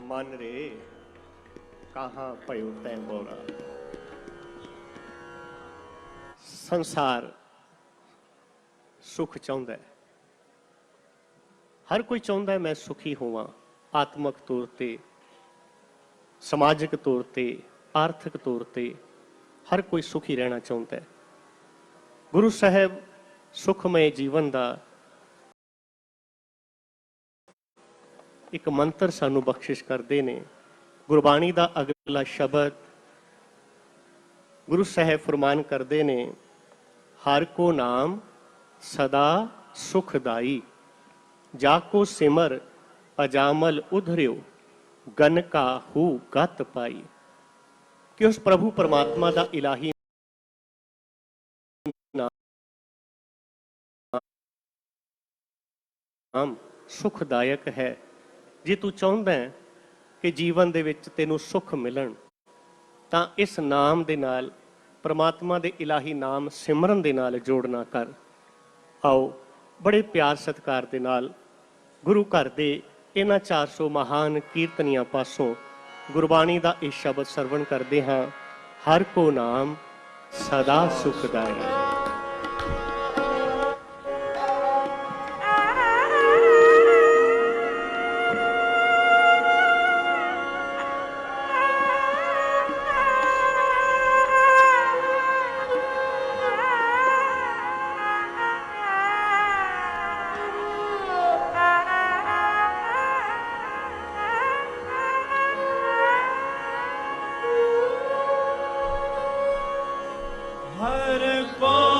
मन रे कहाँ पयो तैं बोरा। संसार सुख चाहुंदा है, हर कोई चाहुंदा है मैं सुखी होवां, आत्मक तौर ते, समाजिक तौर ते, आर्थिक तौर ते हर कोई सुखी रहना चाहुंदा है। गुरु साहब सुखमय जीवन का एक मंत्र सानू बख्शिश करते हैं। गुरबाणी का अगला शब्द गुरु साहब फरमान करते हैं, हर को नाम सदा सुखदाई, जाको सिमर अजामल उधरियो, गन का हु गत पाई। कि उस प्रभु परमात्मा का इलाही नाम सुखदायक है। जे तू चाहुंदा है कि जीवन दे विच तैनूं सुख मिलन तां इस नाम दे नाल, परमात्मा दे इलाही नाम सिमरन दे नाल जोड़ना कर। आओ बड़े प्यार सत्कार दे नाल गुरु घर दे इन्हां 400 महान कीर्तनियां पासों गुरबाणी दा इह शब्द सरवण करदे हां, हर को नाम सदा सुखदाई। हर को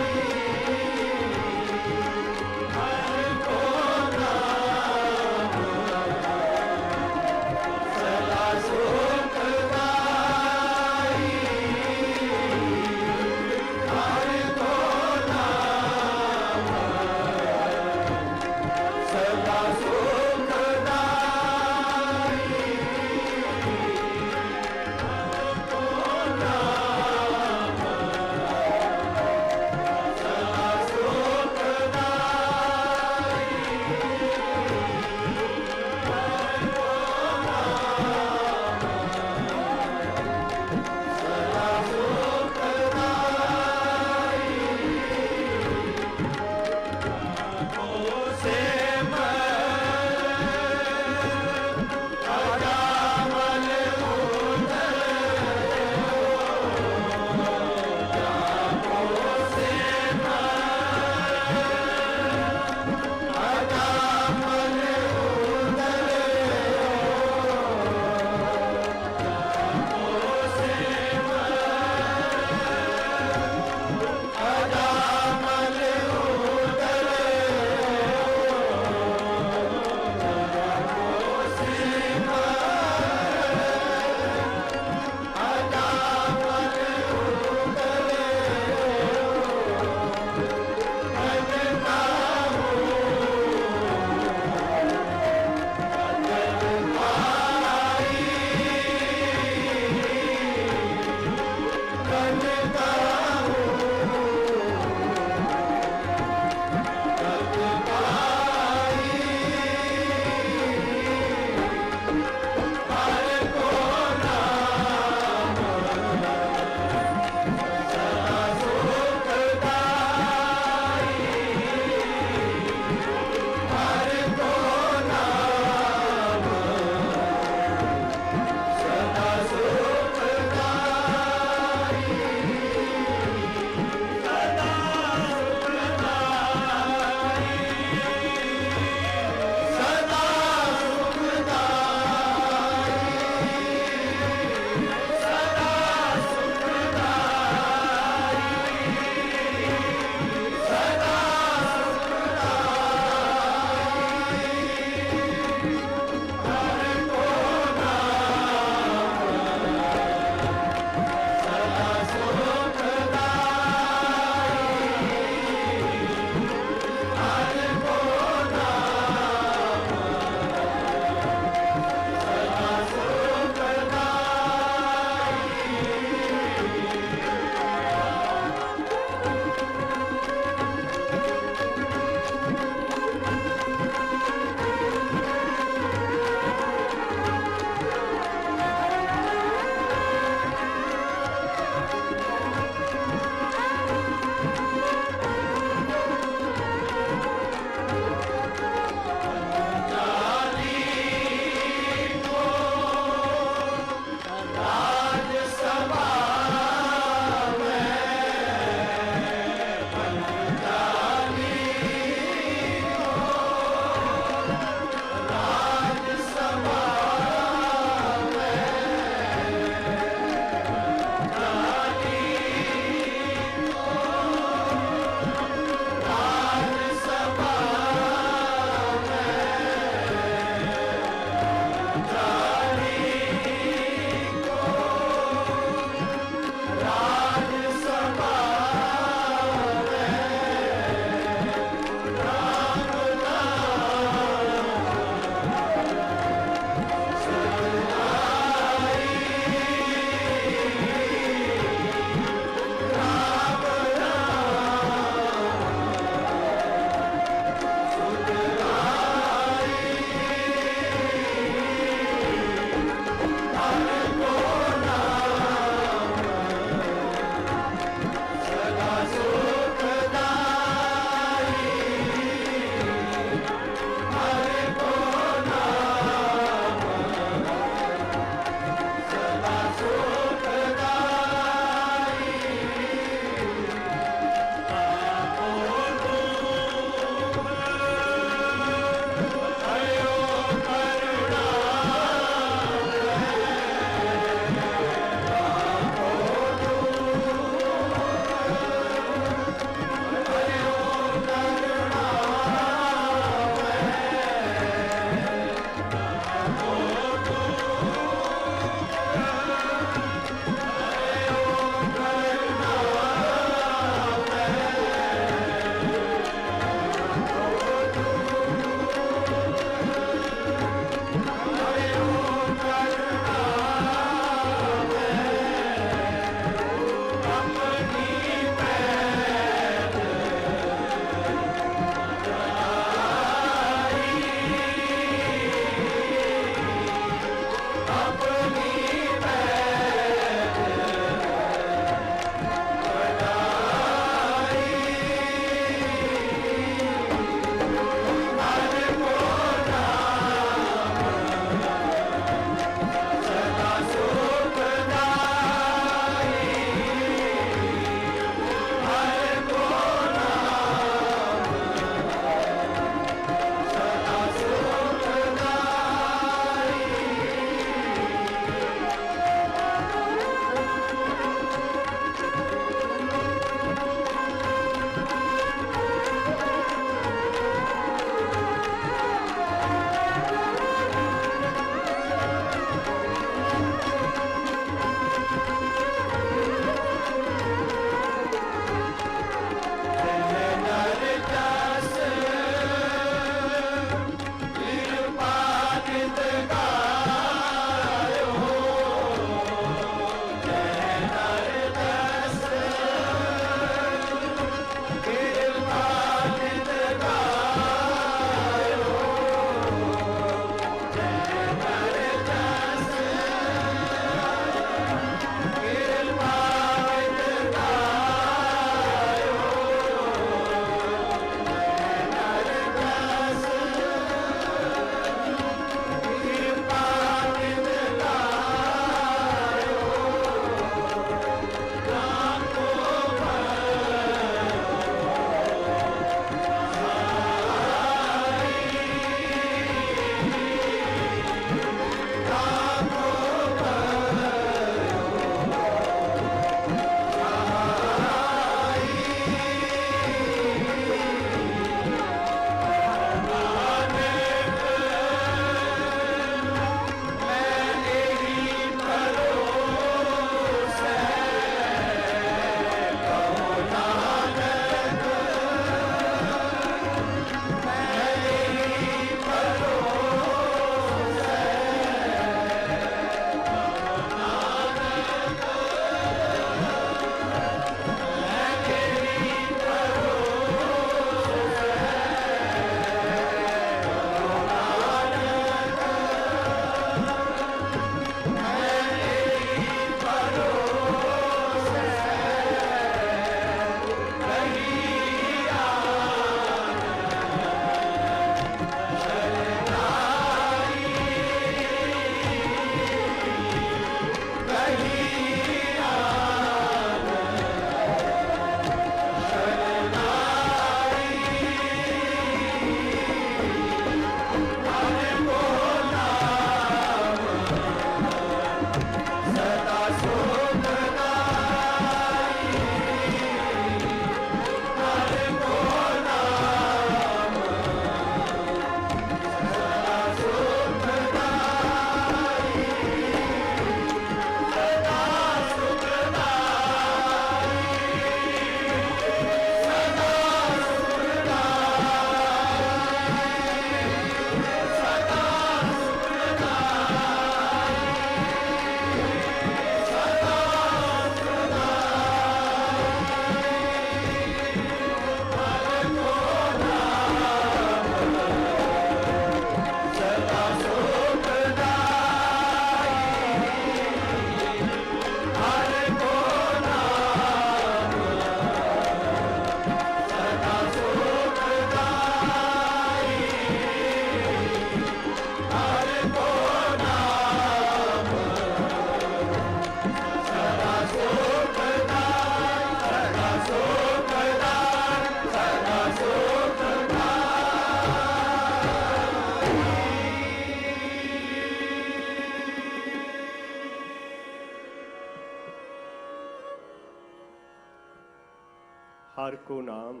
हर को नाम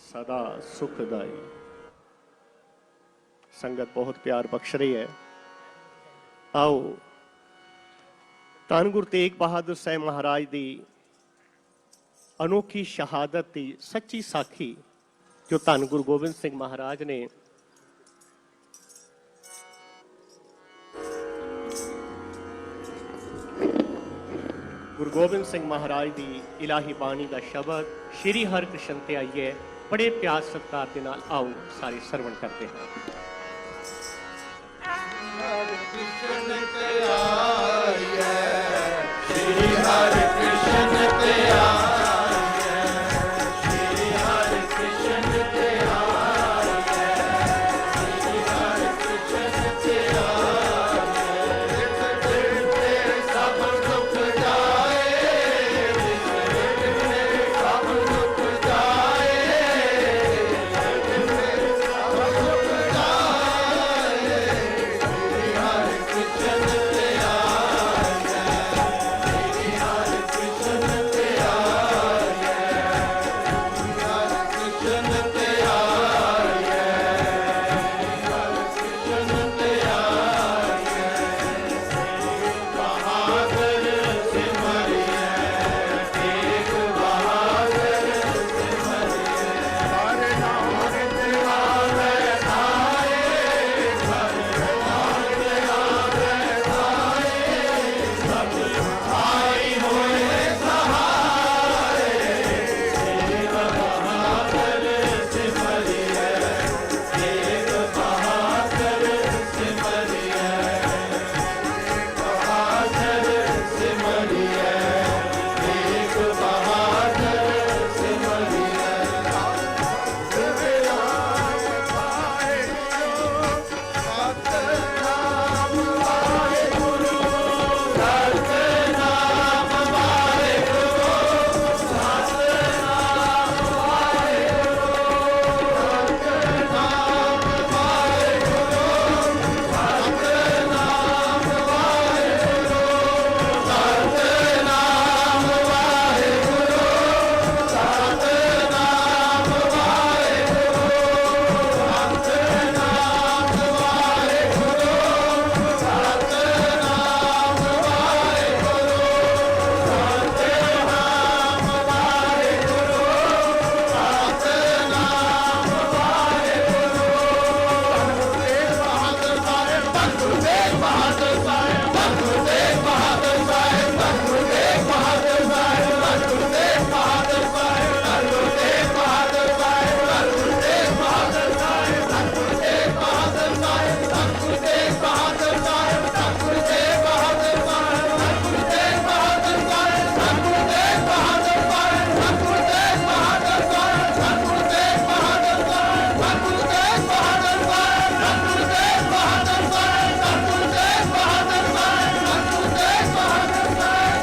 सदा सुखदाई। संगत बहुत प्यार बख्श रही है। आओ धन गुरु तेग बहादुर साहब महाराज की अनोखी शहादत की सच्ची साखी जो धन गुरु गोबिंद सिंह महाराज ने गुरु गोबिंद सिंह महाराज की इलाही बाणी का शब्द श्री हरकृष्ण ते आइए बड़े प्यार सत्कार के नाल आओ सारे सरवण करते हैं। हरकृष्ण ते आइए, श्री हरकृष्ण ते आइए, श्री हरकृष्ण ते आइए, श्री हरकृष्ण ते आइए। सब सुख जाए, सब सुख जाए, सब सुख जाए। हरकृष्ण ते आइए, श्री हरकृष्ण ते आइए, हरकृष्ण ते आइए, हरकृष्ण ते आइए। बहादुर सिमरिए, तेग बहादुर सिमरिए। हर नाम दिवावे आए, हर नाम दिवावे आए। सब भाई होए सहारे, तेग बहादुर सिमरिए, तेग बहादुर सिमरिए, बहादुर सिमरिए, तेग बहादुर सिमरिए। सतनाम वाहेगुरु, सतनाम वाहेगुरु, सतनाम वाहेगुरु, सतनाम वाहेगुरु, सतनाम वाहेगुरु, सतनाम वाहेगुरु, सतनाम वाहेगुरु, सतनाम वाहेगुरु, सतनाम वाहेगुरु, सतनाम वाहेगुरु, सतनाम वाहेगुरु, सतनाम वाहेगुरु। धन गुरु तेग बहादुर साहिब, धन गुरु तेग बहादुर साहिब, धन गुरु तेग बहादुर साहिब, धन गुरु तेग बहादुर साहिब, धन गुरु तेग बहादुर साहिब, धन गुरु तेग बहादुर साहिब, धन गुरु तेग बहादुर साहिब, धन गुरु तेग बहादुर साहिब, धन गुरु तेग बहादुर साहिब, धन गुरु तेग बहादुर साहिब, धन गुरु तेग बहादुर साहिब, धन गुरु तेग बहादुर साहिब, धन गुरु तेग बहादुर साहिब, धन गुरु तेग बहादुर साहिब, धन गुरु तेग बहादुर साहिब, धन गुरु तेग बहादुर साहिब, धन गुरु तेग बहादुर साहिब।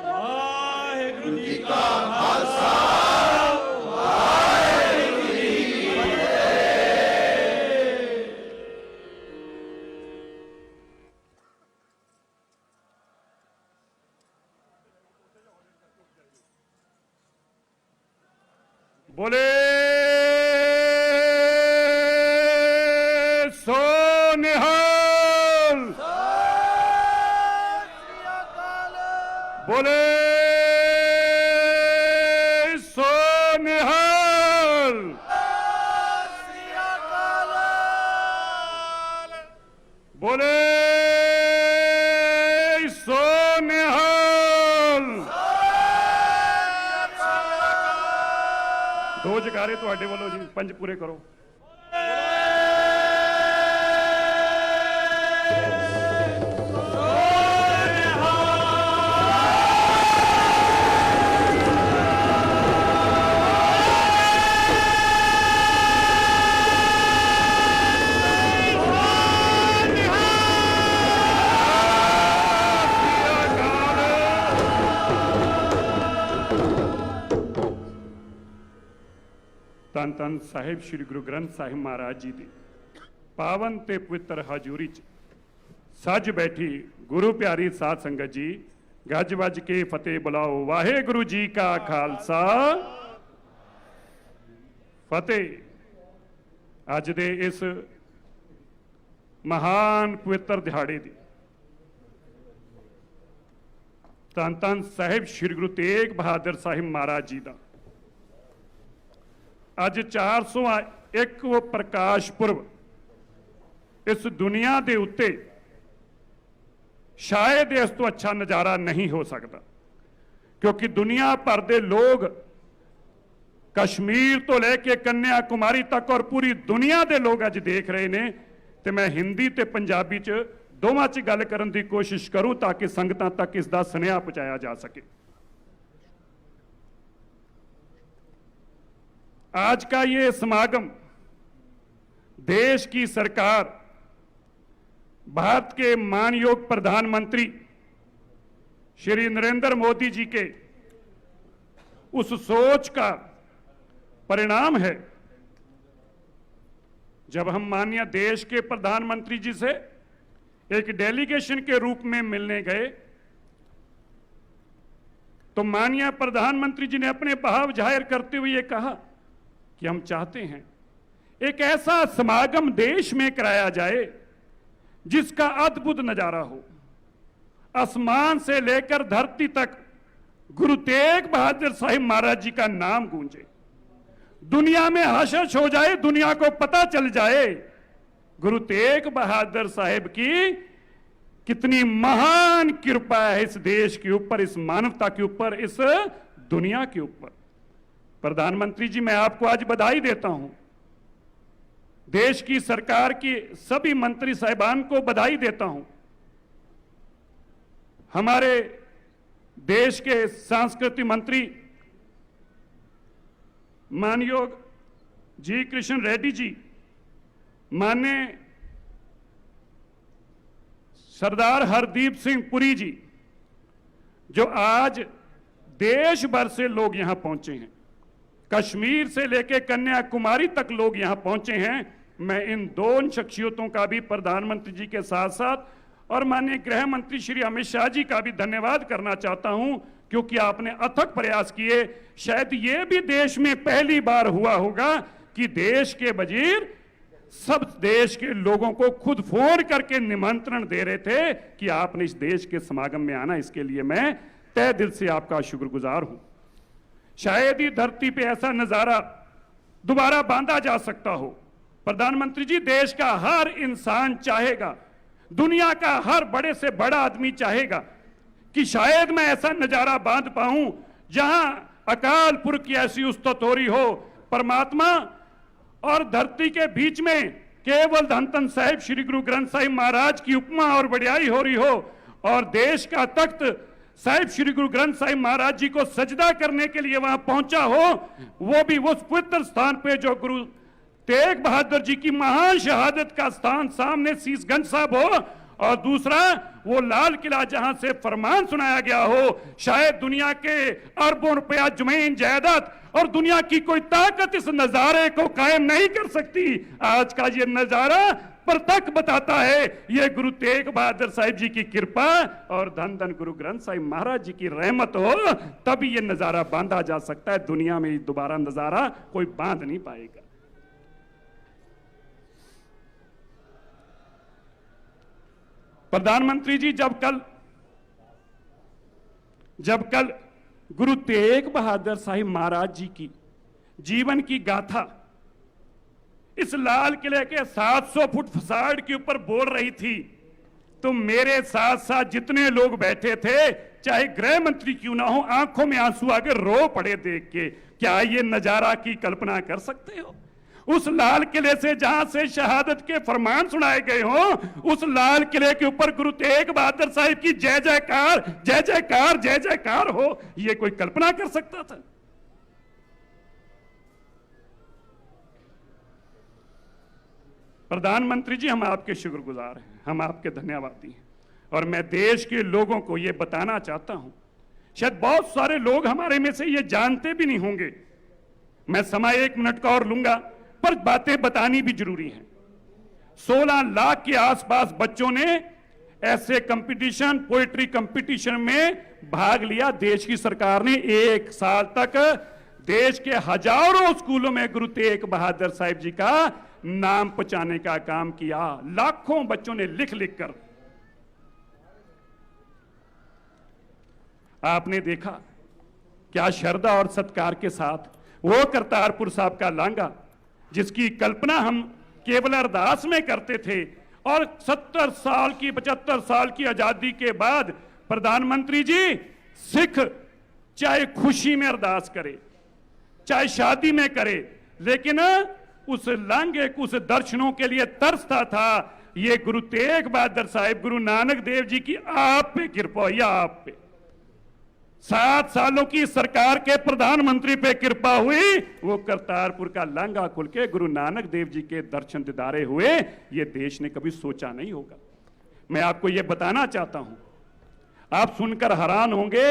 वाहिगुरु जी का खालसा, वाहिगुरु जी की फतेह। बोले सो निहाल, बोले सो निहाल, बोले सो निहाल। ਜਕਾਰੇ ਤੁਹਾਡੇ ਵੱਲੋਂ ਜੀ 5 ਪੂਰੇ ਕਰੋ। ਧੰਨ ਧੰਨ ਸਾਹਿਬ ਸ੍ਰੀ ਗੁਰੂ ਗ੍ਰੰਥ ਸਾਹਿਬ ਮਹਾਰਾਜ ਜੀ ਦੀ ਪਾਵਨ ਤੇ ਪਵਿੱਤਰ ਹਜ਼ੂਰੀ 'ਚ ਸੱਜ ਬੈਠੀ ਗੁਰੂ ਪਿਆਰੀ ਸਾਧ ਸੰਗਤ ਜੀ, ਗੱਜ ਵੱਜ ਕੇ ਫਤਿਹ ਬੁਲਾਓ। ਵਾਹਿਗੁਰੂ ਜੀ ਕਾ ਖਾਲਸਾ ਫਤਿਹ। ਅੱਜ ਦੇ ਇਸ ਮਹਾਨ ਪਵਿੱਤਰ ਦਿਹਾੜੇ ਦੀ ਧੰਨ ਧੰਨ ਸਾਹਿਬ ਸ੍ਰੀ ਗੁਰੂ ਤੇਗ ਬਹਾਦਰ ਸਾਹਿਬ ਮਹਾਰਾਜ ਜੀ ਦਾ ਅੱਜ 401 ਪ੍ਰਕਾਸ਼ ਪੁਰਬ ਇਸ ਦੁਨੀਆ ਦੇ ਉੱਤੇ ਸ਼ਾਇਦ ਇਸ ਤੋਂ ਅੱਛਾ ਨਜ਼ਾਰਾ ਨਹੀਂ ਹੋ ਸਕਦਾ, ਕਿਉਂਕਿ ਦੁਨੀਆ ਭਰ ਦੇ ਲੋਕ ਕਸ਼ਮੀਰ ਤੋਂ ਲੈ ਕੇ ਕੰਨਿਆ ਕੁਮਾਰੀ ਤੱਕ ਔਰ ਪੂਰੀ ਦੁਨੀਆ ਦੇ ਲੋਕ ਅੱਜ ਦੇਖ ਰਹੇ ਨੇ। ਤੇ ਮੈਂ ਹਿੰਦੀ ਤੇ ਪੰਜਾਬੀ 'ਚ ਦੋਵਾਂ 'ਚ ਗੱਲ ਕਰਨ ਦੀ ਕੋਸ਼ਿਸ਼ ਕरूं ਤਾਂ ਕਿ ਸੰਗਤਾਂ ਤੱਕ ਇਸ ਦਾ ਸੁਨੇਹਾ ਪਹੁੰਚਾਇਆ ਜਾ ਸਕੇ। आज का ये समागम देश की सरकार, भारत के मानयोग प्रधानमंत्री श्री नरेंद्र मोदी जी के उस सोच का परिणाम है। जब हम माननीय देश के प्रधानमंत्री जी से एक डेलीगेशन के रूप में मिलने गए तो माननीय प्रधानमंत्री जी ने अपने भाव जाहिर करते हुए कहा कि हम चाहते हैं एक ऐसा समागम देश में कराया जाए जिसका अद्भुत नजारा हो। आसमान से लेकर धरती तक गुरु तेग बहादुर साहिब महाराज जी का नाम गूंजे, दुनिया में हर्ष हो जाए, दुनिया को पता चल जाए गुरु तेग बहादुर साहिब की कितनी महान कृपा है इस देश के ऊपर, इस मानवता के ऊपर, इस दुनिया के ऊपर। प्रधानमंत्री जी, मैं आपको आज बधाई देता हूं, देश की सरकार की सभी मंत्री साहिबान को बधाई देता हूं। हमारे देश के सांस्कृतिक मंत्री मानयोग जी कृष्ण रेड्डी जी, माननीय सरदार हरदीप सिंह पुरी जी, जो आज देश भर से लोग यहां पहुंचे हैं, कश्मीर से लेकर कन्याकुमारी तक लोग यहां पहुंचे हैं। मैं इन दोनों शख्सियतों का भी प्रधानमंत्री जी के साथ साथ और माननीय गृह मंत्री श्री अमित शाह जी का भी धन्यवाद करना चाहता हूं, क्योंकि आपने अथक प्रयास किए। शायद ये भी देश में पहली बार हुआ होगा कि देश के वजीर सब देश के लोगों को खुद फोन करके निमंत्रण दे रहे थे कि आपने इस देश के समागम में आना। इसके लिए मैं तहे दिल से आपका शुक्रगुजार हूं। शायद ही धरती पे ऐसा नजारा दोबारा बांधा जा सकता हो। प्रधानमंत्री जी, देश का हर इंसान चाहेगा, दुनिया का हर बड़े से बड़ा आदमी चाहेगा कि शायद मैं ऐसा नजारा बांध पाऊं जहां अकाल पुरख की ऐसी उस्तत हो रही हो, परमात्मा और धरती के बीच में केवल धन धन साहिब श्री गुरु ग्रंथ साहिब महाराज की उपमा और बढ़ियाई हो रही हो, और देश का तख्त साहिब श्री गुरु ग्रंथ साहिब महाराज जी को सजदा करने के लिए वहां पहुंचा हो, वो भी उस पवित्र स्थान पे जो गुरु तेग बहादुर जी की महान शहादत का स्थान सामने शीशगंज साहब हो, और दूसरा वो लाल किला जहां से फरमान सुनाया गया हो। शायद दुनिया के अरबों रुपया जमीन जायदाद और दुनिया की कोई ताकत इस नजारे को कायम नहीं कर सकती। आज का ये नजारा प्रत्यक्ष बताता है ये गुरु तेग बहादुर साहिब जी की कृपा और धन धन गुरु ग्रंथ साहिब महाराज जी की रहमत हो, तभी ये नजारा बांधा जा सकता है। दुनिया में दोबारा नजारा कोई बांध नहीं पाएगा। प्रधानमंत्री जी, जब कल गुरु तेग बहादुर साहिब महाराज जी की जीवन की गाथा इस लाल किले के 700 फुट फसाड के ऊपर बोल रही थी, तो मेरे साथ साथ जितने लोग बैठे थे चाहे गृह मंत्री क्यों ना हो, आंखों में आंसू आके रो पड़े देख के। क्या ये नजारा की कल्पना कर सकते हो? उस लाल किले से जहां से शहादत के फरमान सुनाए गए हो, उस लाल किले के ऊपर गुरु तेग बहादुर साहिब की जय जयकार, जय जयकार, जय जयकार हो, ये कोई कल्पना कर सकता था? प्रधानमंत्री जी, हम आपके शुक्रगुजार हैं, हम आपके धन्यवादी हैं। और मैं देश के लोगों को यह बताना चाहता हूं, शायद बहुत सारे लोग हमारे में से ये जानते भी नहीं होंगे, मैं समय 1 मिनट का और लूंगा, पर बातें बतानी भी जरूरी है। 16 लाख के आसपास बच्चों ने ऐसे कंपटीशन, पोएट्री कंपटीशन में भाग लिया। देश की सरकार ने 1 साल तक देश के हजारों स्कूलों में गुरु तेग बहादुर साहिब जी का नाम पहुंचाने का काम किया। लाखों बच्चों ने लिख लिख कर। आपने देखा क्या श्रद्धा और सत्कार के साथ वो करतारपुर साहब का लांघा, जिसकी कल्पना हम केवल अरदास में करते थे, और 70 साल की 75 साल की आजादी के बाद प्रधानमंत्री जी, सिख चाहे खुशी में अरदास करे, चाहे शादी में करे, लेकिन उस लांघे को, उस दर्शनों के लिए तरसता था। ये गुरु तेग बहादुर साहिब, गुरु नानक देव जी की आप पे कृपा हुई, आप पे 7 सालों की सरकार के प्रधानमंत्री पे कृपा हुई। वो करतारपुर का लांघा खुल के गुरु नानक देव जी के दर्शन दीदारे हुए। ये देश ने कभी सोचा नहीं होगा। मैं आपको ये बताना चाहता हूं, आप सुनकर हैरान होंगे,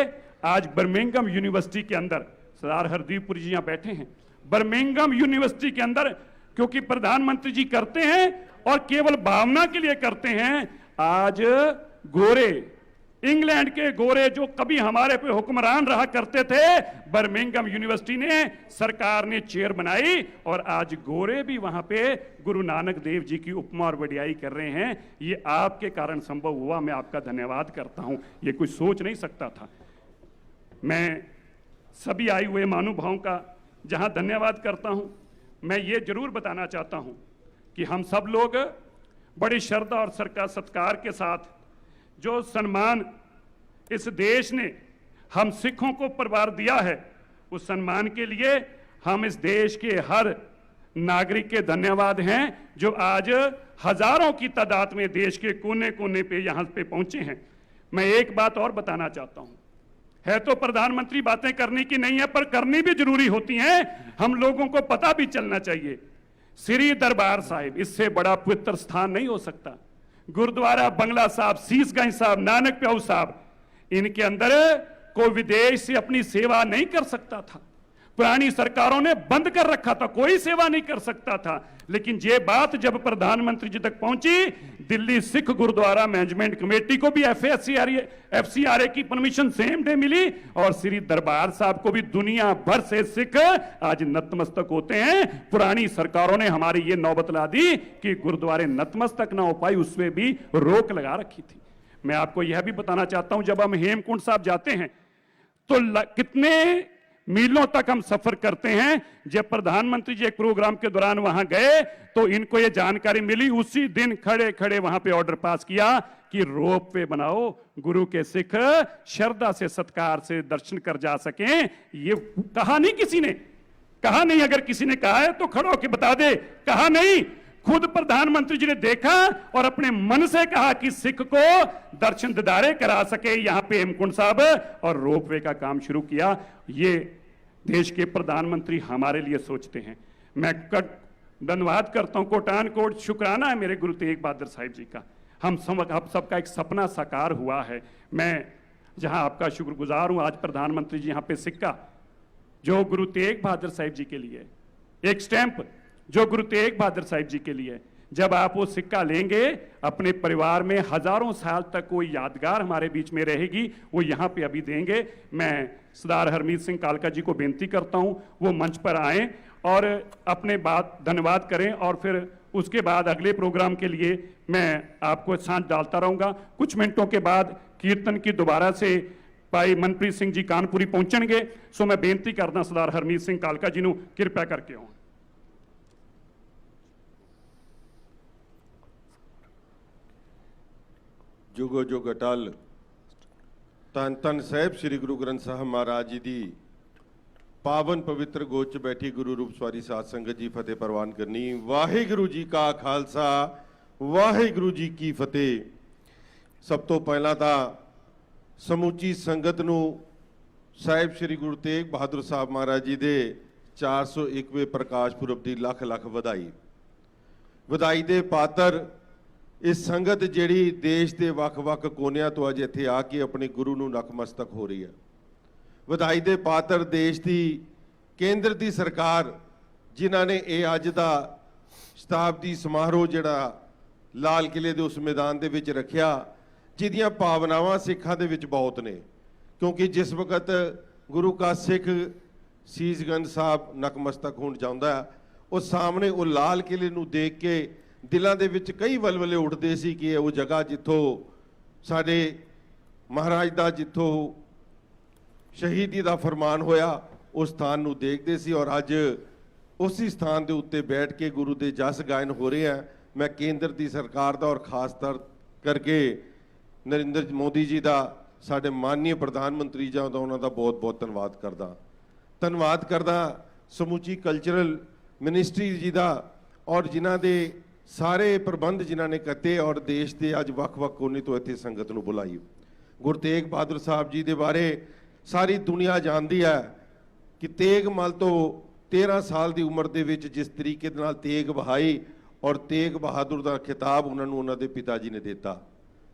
आज बर्मिंघम यूनिवर्सिटी के अंदर सरदार हरदीप पुरी जी यहां बैठे हैं। बर्मिंघम यूनिवर्सिटी के अंदर, क्योंकि प्रधानमंत्री जी करते हैं और केवल भावना के लिए करते हैं, आज गोरे, इंग्लैंड के गोरे जो कभी हमारे पे हुक्मरान रहा करते थे, बर्मिंघम यूनिवर्सिटी ने, सरकार ने चेयर बनाई, और आज गोरे भी वहां पे गुरु नानक देव जी की उपमा और वडियाई कर रहे हैं। ये आपके कारण संभव हुआ, मैं आपका धन्यवाद करता हूं। ये कोई सोच नहीं सकता था। मैं सभी आए हुए महानुभावों का जहां धन्यवाद करता हूं, मैं ये जरूर बताना चाहता हूं कि हम सब लोग बड़ी श्रद्धा और सत्कार के साथ जो सम्मान इस देश ने हम सिखों को परिवार दिया है, उस सम्मान के लिए हम इस देश के हर नागरिक के धन्यवाद हैं, जो आज हजारों की तादाद में देश के कोने कोने पे यहां पे पहुंचे हैं। मैं एक बात और बताना चाहता हूं, है तो प्रधानमंत्री बातें करने की नहीं है, पर करनी भी जरूरी होती हैं। हम लोगों को पता भी चलना चाहिए, श्री दरबार साहिब, इससे बड़ा पवित्र स्थान नहीं हो सकता। गुरुद्वारा बंगला साहब, शीशगंज साहब, नानक प्याऊ साहब, इनके अंदर कोई विदेश से अपनी सेवा नहीं कर सकता था। पुरानी सरकारों ने बंद कर रखा था, कोई सेवा नहीं कर सकता था। लेकिन ये बात जब प्रधानमंत्री जी तक पहुंची, दिल्ली सिख गुरुद्वारा मैनेजमेंट कमेटी को भी FCRA की परमिशन सेम डे मिली, और श्री दरबार साहब को भी दुनिया भर से सिख आज नतमस्तक होते हैं। पुरानी सरकारों ने हमारी ये नौबत ला दी कि गुरुद्वारे नतमस्तक ना हो पाई, उसमें भी रोक लगा रखी थी। मैं आपको यह भी बताना चाहता हूं, जब हम हेमकुंड साहब जाते हैं तो कितने मीलों तक हम सफर करते हैं। जब प्रधानमंत्री जी एक प्रोग्राम के दौरान वहां गए तो इनको यह जानकारी मिली, उसी दिन खड़े खड़े वहां पे ऑर्डर पास किया कि रोप वे बनाओ, गुरु के सिख श्रद्धा से सत्कार से दर्शन कर जा सकें। ये कहा नहीं किसी ने, कहा नहीं, अगर किसी ने कहा है तो खड़ो होकर बता दे, कहा नहीं, खुद प्रधानमंत्री जी ने देखा और अपने मन से कहा कि सिख को दर्शन दीदारे करा सके यहां पे हेमकुंड साहब, और रोपवे का काम शुरू किया। ये देश के प्रधानमंत्री हमारे लिए सोचते हैं। मैं धन्यवाद करता हूं, कोटान कोट शुक्राना है मेरे गुरु तेग बहादुर साहिब जी का। हम सबका एक सपना साकार हुआ है। मैं जहां आपका शुक्रगुजार हूं, आज प्रधानमंत्री जी यहां पे सिक्का जो गुरु तेग बहादुर साहिब जी के लिए, एक स्टैंप जो गुरु तेग बहादुर साहिब जी के लिए, जब आप वो सिक्का लेंगे अपने परिवार में हजारों साल तक कोई यादगार हमारे बीच में रहेगी, वो यहाँ पे अभी देंगे। मैं सरदार हरमीत सिंह कालका जी को बेनती करता हूँ वो मंच पर आएं और अपने बात धन्यवाद करें, और फिर उसके बाद अगले प्रोग्राम के लिए मैं आपको साथ डालता रहूँगा। कुछ मिनटों के बाद कीर्तन की दोबारा से भाई मनप्रीत सिंह जी कानपुरी पहुँचणगे। सो मैं बेनती करदा सरदार हरमीत सिंह कालका जी ਨੂੰ कृपया करके आउण। जुगो जुग अटल ਧੰਨ ਧੰਨ ਸਾਹਿਬ ਸ੍ਰੀ ਗੁਰੂ ਗ੍ਰੰਥ ਸਾਹਿਬ ਮਹਾਰਾਜ ਜੀ ਦੀ ਪਾਵਨ ਪਵਿੱਤਰ ਗੋਦ 'ਚ ਬੈਠੀ ਗੁਰੂ ਰੂਪ ਸਵਾਰੀ ਸਾਧ ਸੰਗਤ ਜੀ ਫਤਿਹ ਪ੍ਰਵਾਨ ਕਰਨੀ। ਵਾਹਿਗੁਰੂ ਜੀ ਕਾ ਖਾਲਸਾ ਵਾਹਿਗੁਰੂ ਜੀ ਕੀ ਫਤਿਹ। ਸਭ ਤੋਂ ਪਹਿਲਾਂ ਤਾਂ ਸਮੁੱਚੀ ਸੰਗਤ ਨੂੰ ਸਾਹਿਬ ਸ੍ਰੀ ਗੁਰੂ ਤੇਗ ਬਹਾਦਰ ਸਾਹਿਬ ਮਹਾਰਾਜ ਜੀ ਦੇ 401ਵੇਂ ਪ੍ਰਕਾਸ਼ ਪੁਰਬ ਦੀ ਲੱਖ ਲੱਖ ਵਧਾਈ। ਵਧਾਈ ਦੇ ਪਾਤਰ ਇਸ ਸੰਗਤ ਜਿਹੜੀ ਦੇਸ਼ ਦੇ ਵੱਖ-ਵੱਖ ਕੋਨਿਆਂ ਤੋਂ ਅੱਜ ਇੱਥੇ ਆ ਕੇ ਆਪਣੇ ਗੁਰੂ ਨੂੰ ਨਤਮਸਤਕ ਹੋ ਰਹੀ ਹੈ। ਵਧਾਈ ਦੇ ਪਾਤਰ ਦੇਸ਼ ਦੀ ਕੇਂਦਰ ਦੀ ਸਰਕਾਰ ਜਿਨ੍ਹਾਂ ਨੇ ਇਹ ਅੱਜ ਦਾ ਸ਼ਤਾਬਦੀ ਸਮਾਰੋਹ ਜਿਹੜਾ ਲਾਲ ਕਿਲੇ ਦੇ ਉਸ ਮੈਦਾਨ ਦੇ ਵਿੱਚ ਰੱਖਿਆ, ਜਿਹਦੀਆਂ ਭਾਵਨਾਵਾਂ ਸਿੱਖਾਂ ਦੇ ਵਿੱਚ ਬਹੁਤ ਨੇ। ਕਿਉਂਕਿ ਜਿਸ ਵਕਤ ਗੁਰੂ ਕਾ ਸਿੱਖ ਸੀਸਗੰਜ ਸਾਹਿਬ ਨਤਮਸਤਕ ਹੋਣ ਜਾਂਦਾ, ਉਹ ਸਾਹਮਣੇ ਉਹ ਲਾਲ ਕਿਲੇ ਨੂੰ ਦੇਖ ਕੇ ਦਿਲਾਂ ਦੇ ਵਿੱਚ ਕਈ ਵਲਵਲੇ ਉੱਠਦੇ ਸੀ ਕਿ ਉਹ ਜਗ੍ਹਾ ਜਿੱਥੋਂ ਸਾਡੇ ਮਹਾਰਾਜ ਦਾ ਜਿੱਥੋਂ ਸ਼ਹੀਦੀ ਦਾ ਫਰਮਾਨ ਹੋਇਆ, ਉਸ ਸਥਾਨ ਨੂੰ ਦੇਖਦੇ ਸੀ। ਔਰ ਅੱਜ ਉਸੇ ਸਥਾਨ ਦੇ ਉੱਤੇ ਬੈਠ ਕੇ ਗੁਰੂ ਦੇ ਜਸ ਗਾਇਨ ਹੋ ਰਹੇ ਆ। ਮੈਂ ਕੇਂਦਰ ਦੀ ਸਰਕਾਰ ਦਾ ਔਰ ਖਾਸ ਤੌਰ ਕਰਕੇ ਨਰਿੰਦਰ ਮੋਦੀ ਜੀ ਦਾ, ਸਾਡੇ ਮਾਨਨੀय ਪ੍ਰਧਾਨ ਮੰਤਰੀ ਜੀ ਦਾ, ਉਹਨਾਂ ਦਾ ਬਹੁਤ ਬਹੁਤ ਧੰਨਵਾਦ ਕਰਦਾ ਸਮੁੱਚੀ ਕਲਚਰਲ ਮਿਨਿਸਟਰੀ ਜੀ ਦਾ, ਔਰ ਜਿਨ੍ਹਾਂ ਦੇ ਸਾਰੇ ਪ੍ਰਬੰਧ ਜਿਨ੍ਹਾਂ ਨੇ ਕੀਤੇ ਔਰ ਦੇਸ਼ ਦੇ ਅੱਜ ਵੱਖ-ਵੱਖ ਕੋਨੇ ਤੋਂ ਇੱਥੇ ਸੰਗਤ ਨੂੰ ਬੁਲਾਈ। ਗੁਰੂ ਤੇਗ ਬਹਾਦਰ ਸਾਹਿਬ ਜੀ ਦੇ ਬਾਰੇ ਸਾਰੀ ਦੁਨੀਆ ਜਾਣਦੀ ਹੈ ਕਿ ਤੇਗ ਮਲ ਤੋਂ 13 ਸਾਲ ਦੀ ਉਮਰ ਦੇ ਵਿੱਚ ਜਿਸ ਤਰੀਕੇ ਦੇ ਨਾਲ ਤੇਗ ਬਹਾਈ ਔਰ ਤੇਗ ਬਹਾਦਰ ਦਾ ਖਿਤਾਬ ਉਹਨਾਂ ਨੂੰ ਉਹਨਾਂ ਦੇ ਪਿਤਾ ਜੀ ਨੇ ਦਿੱਤਾ।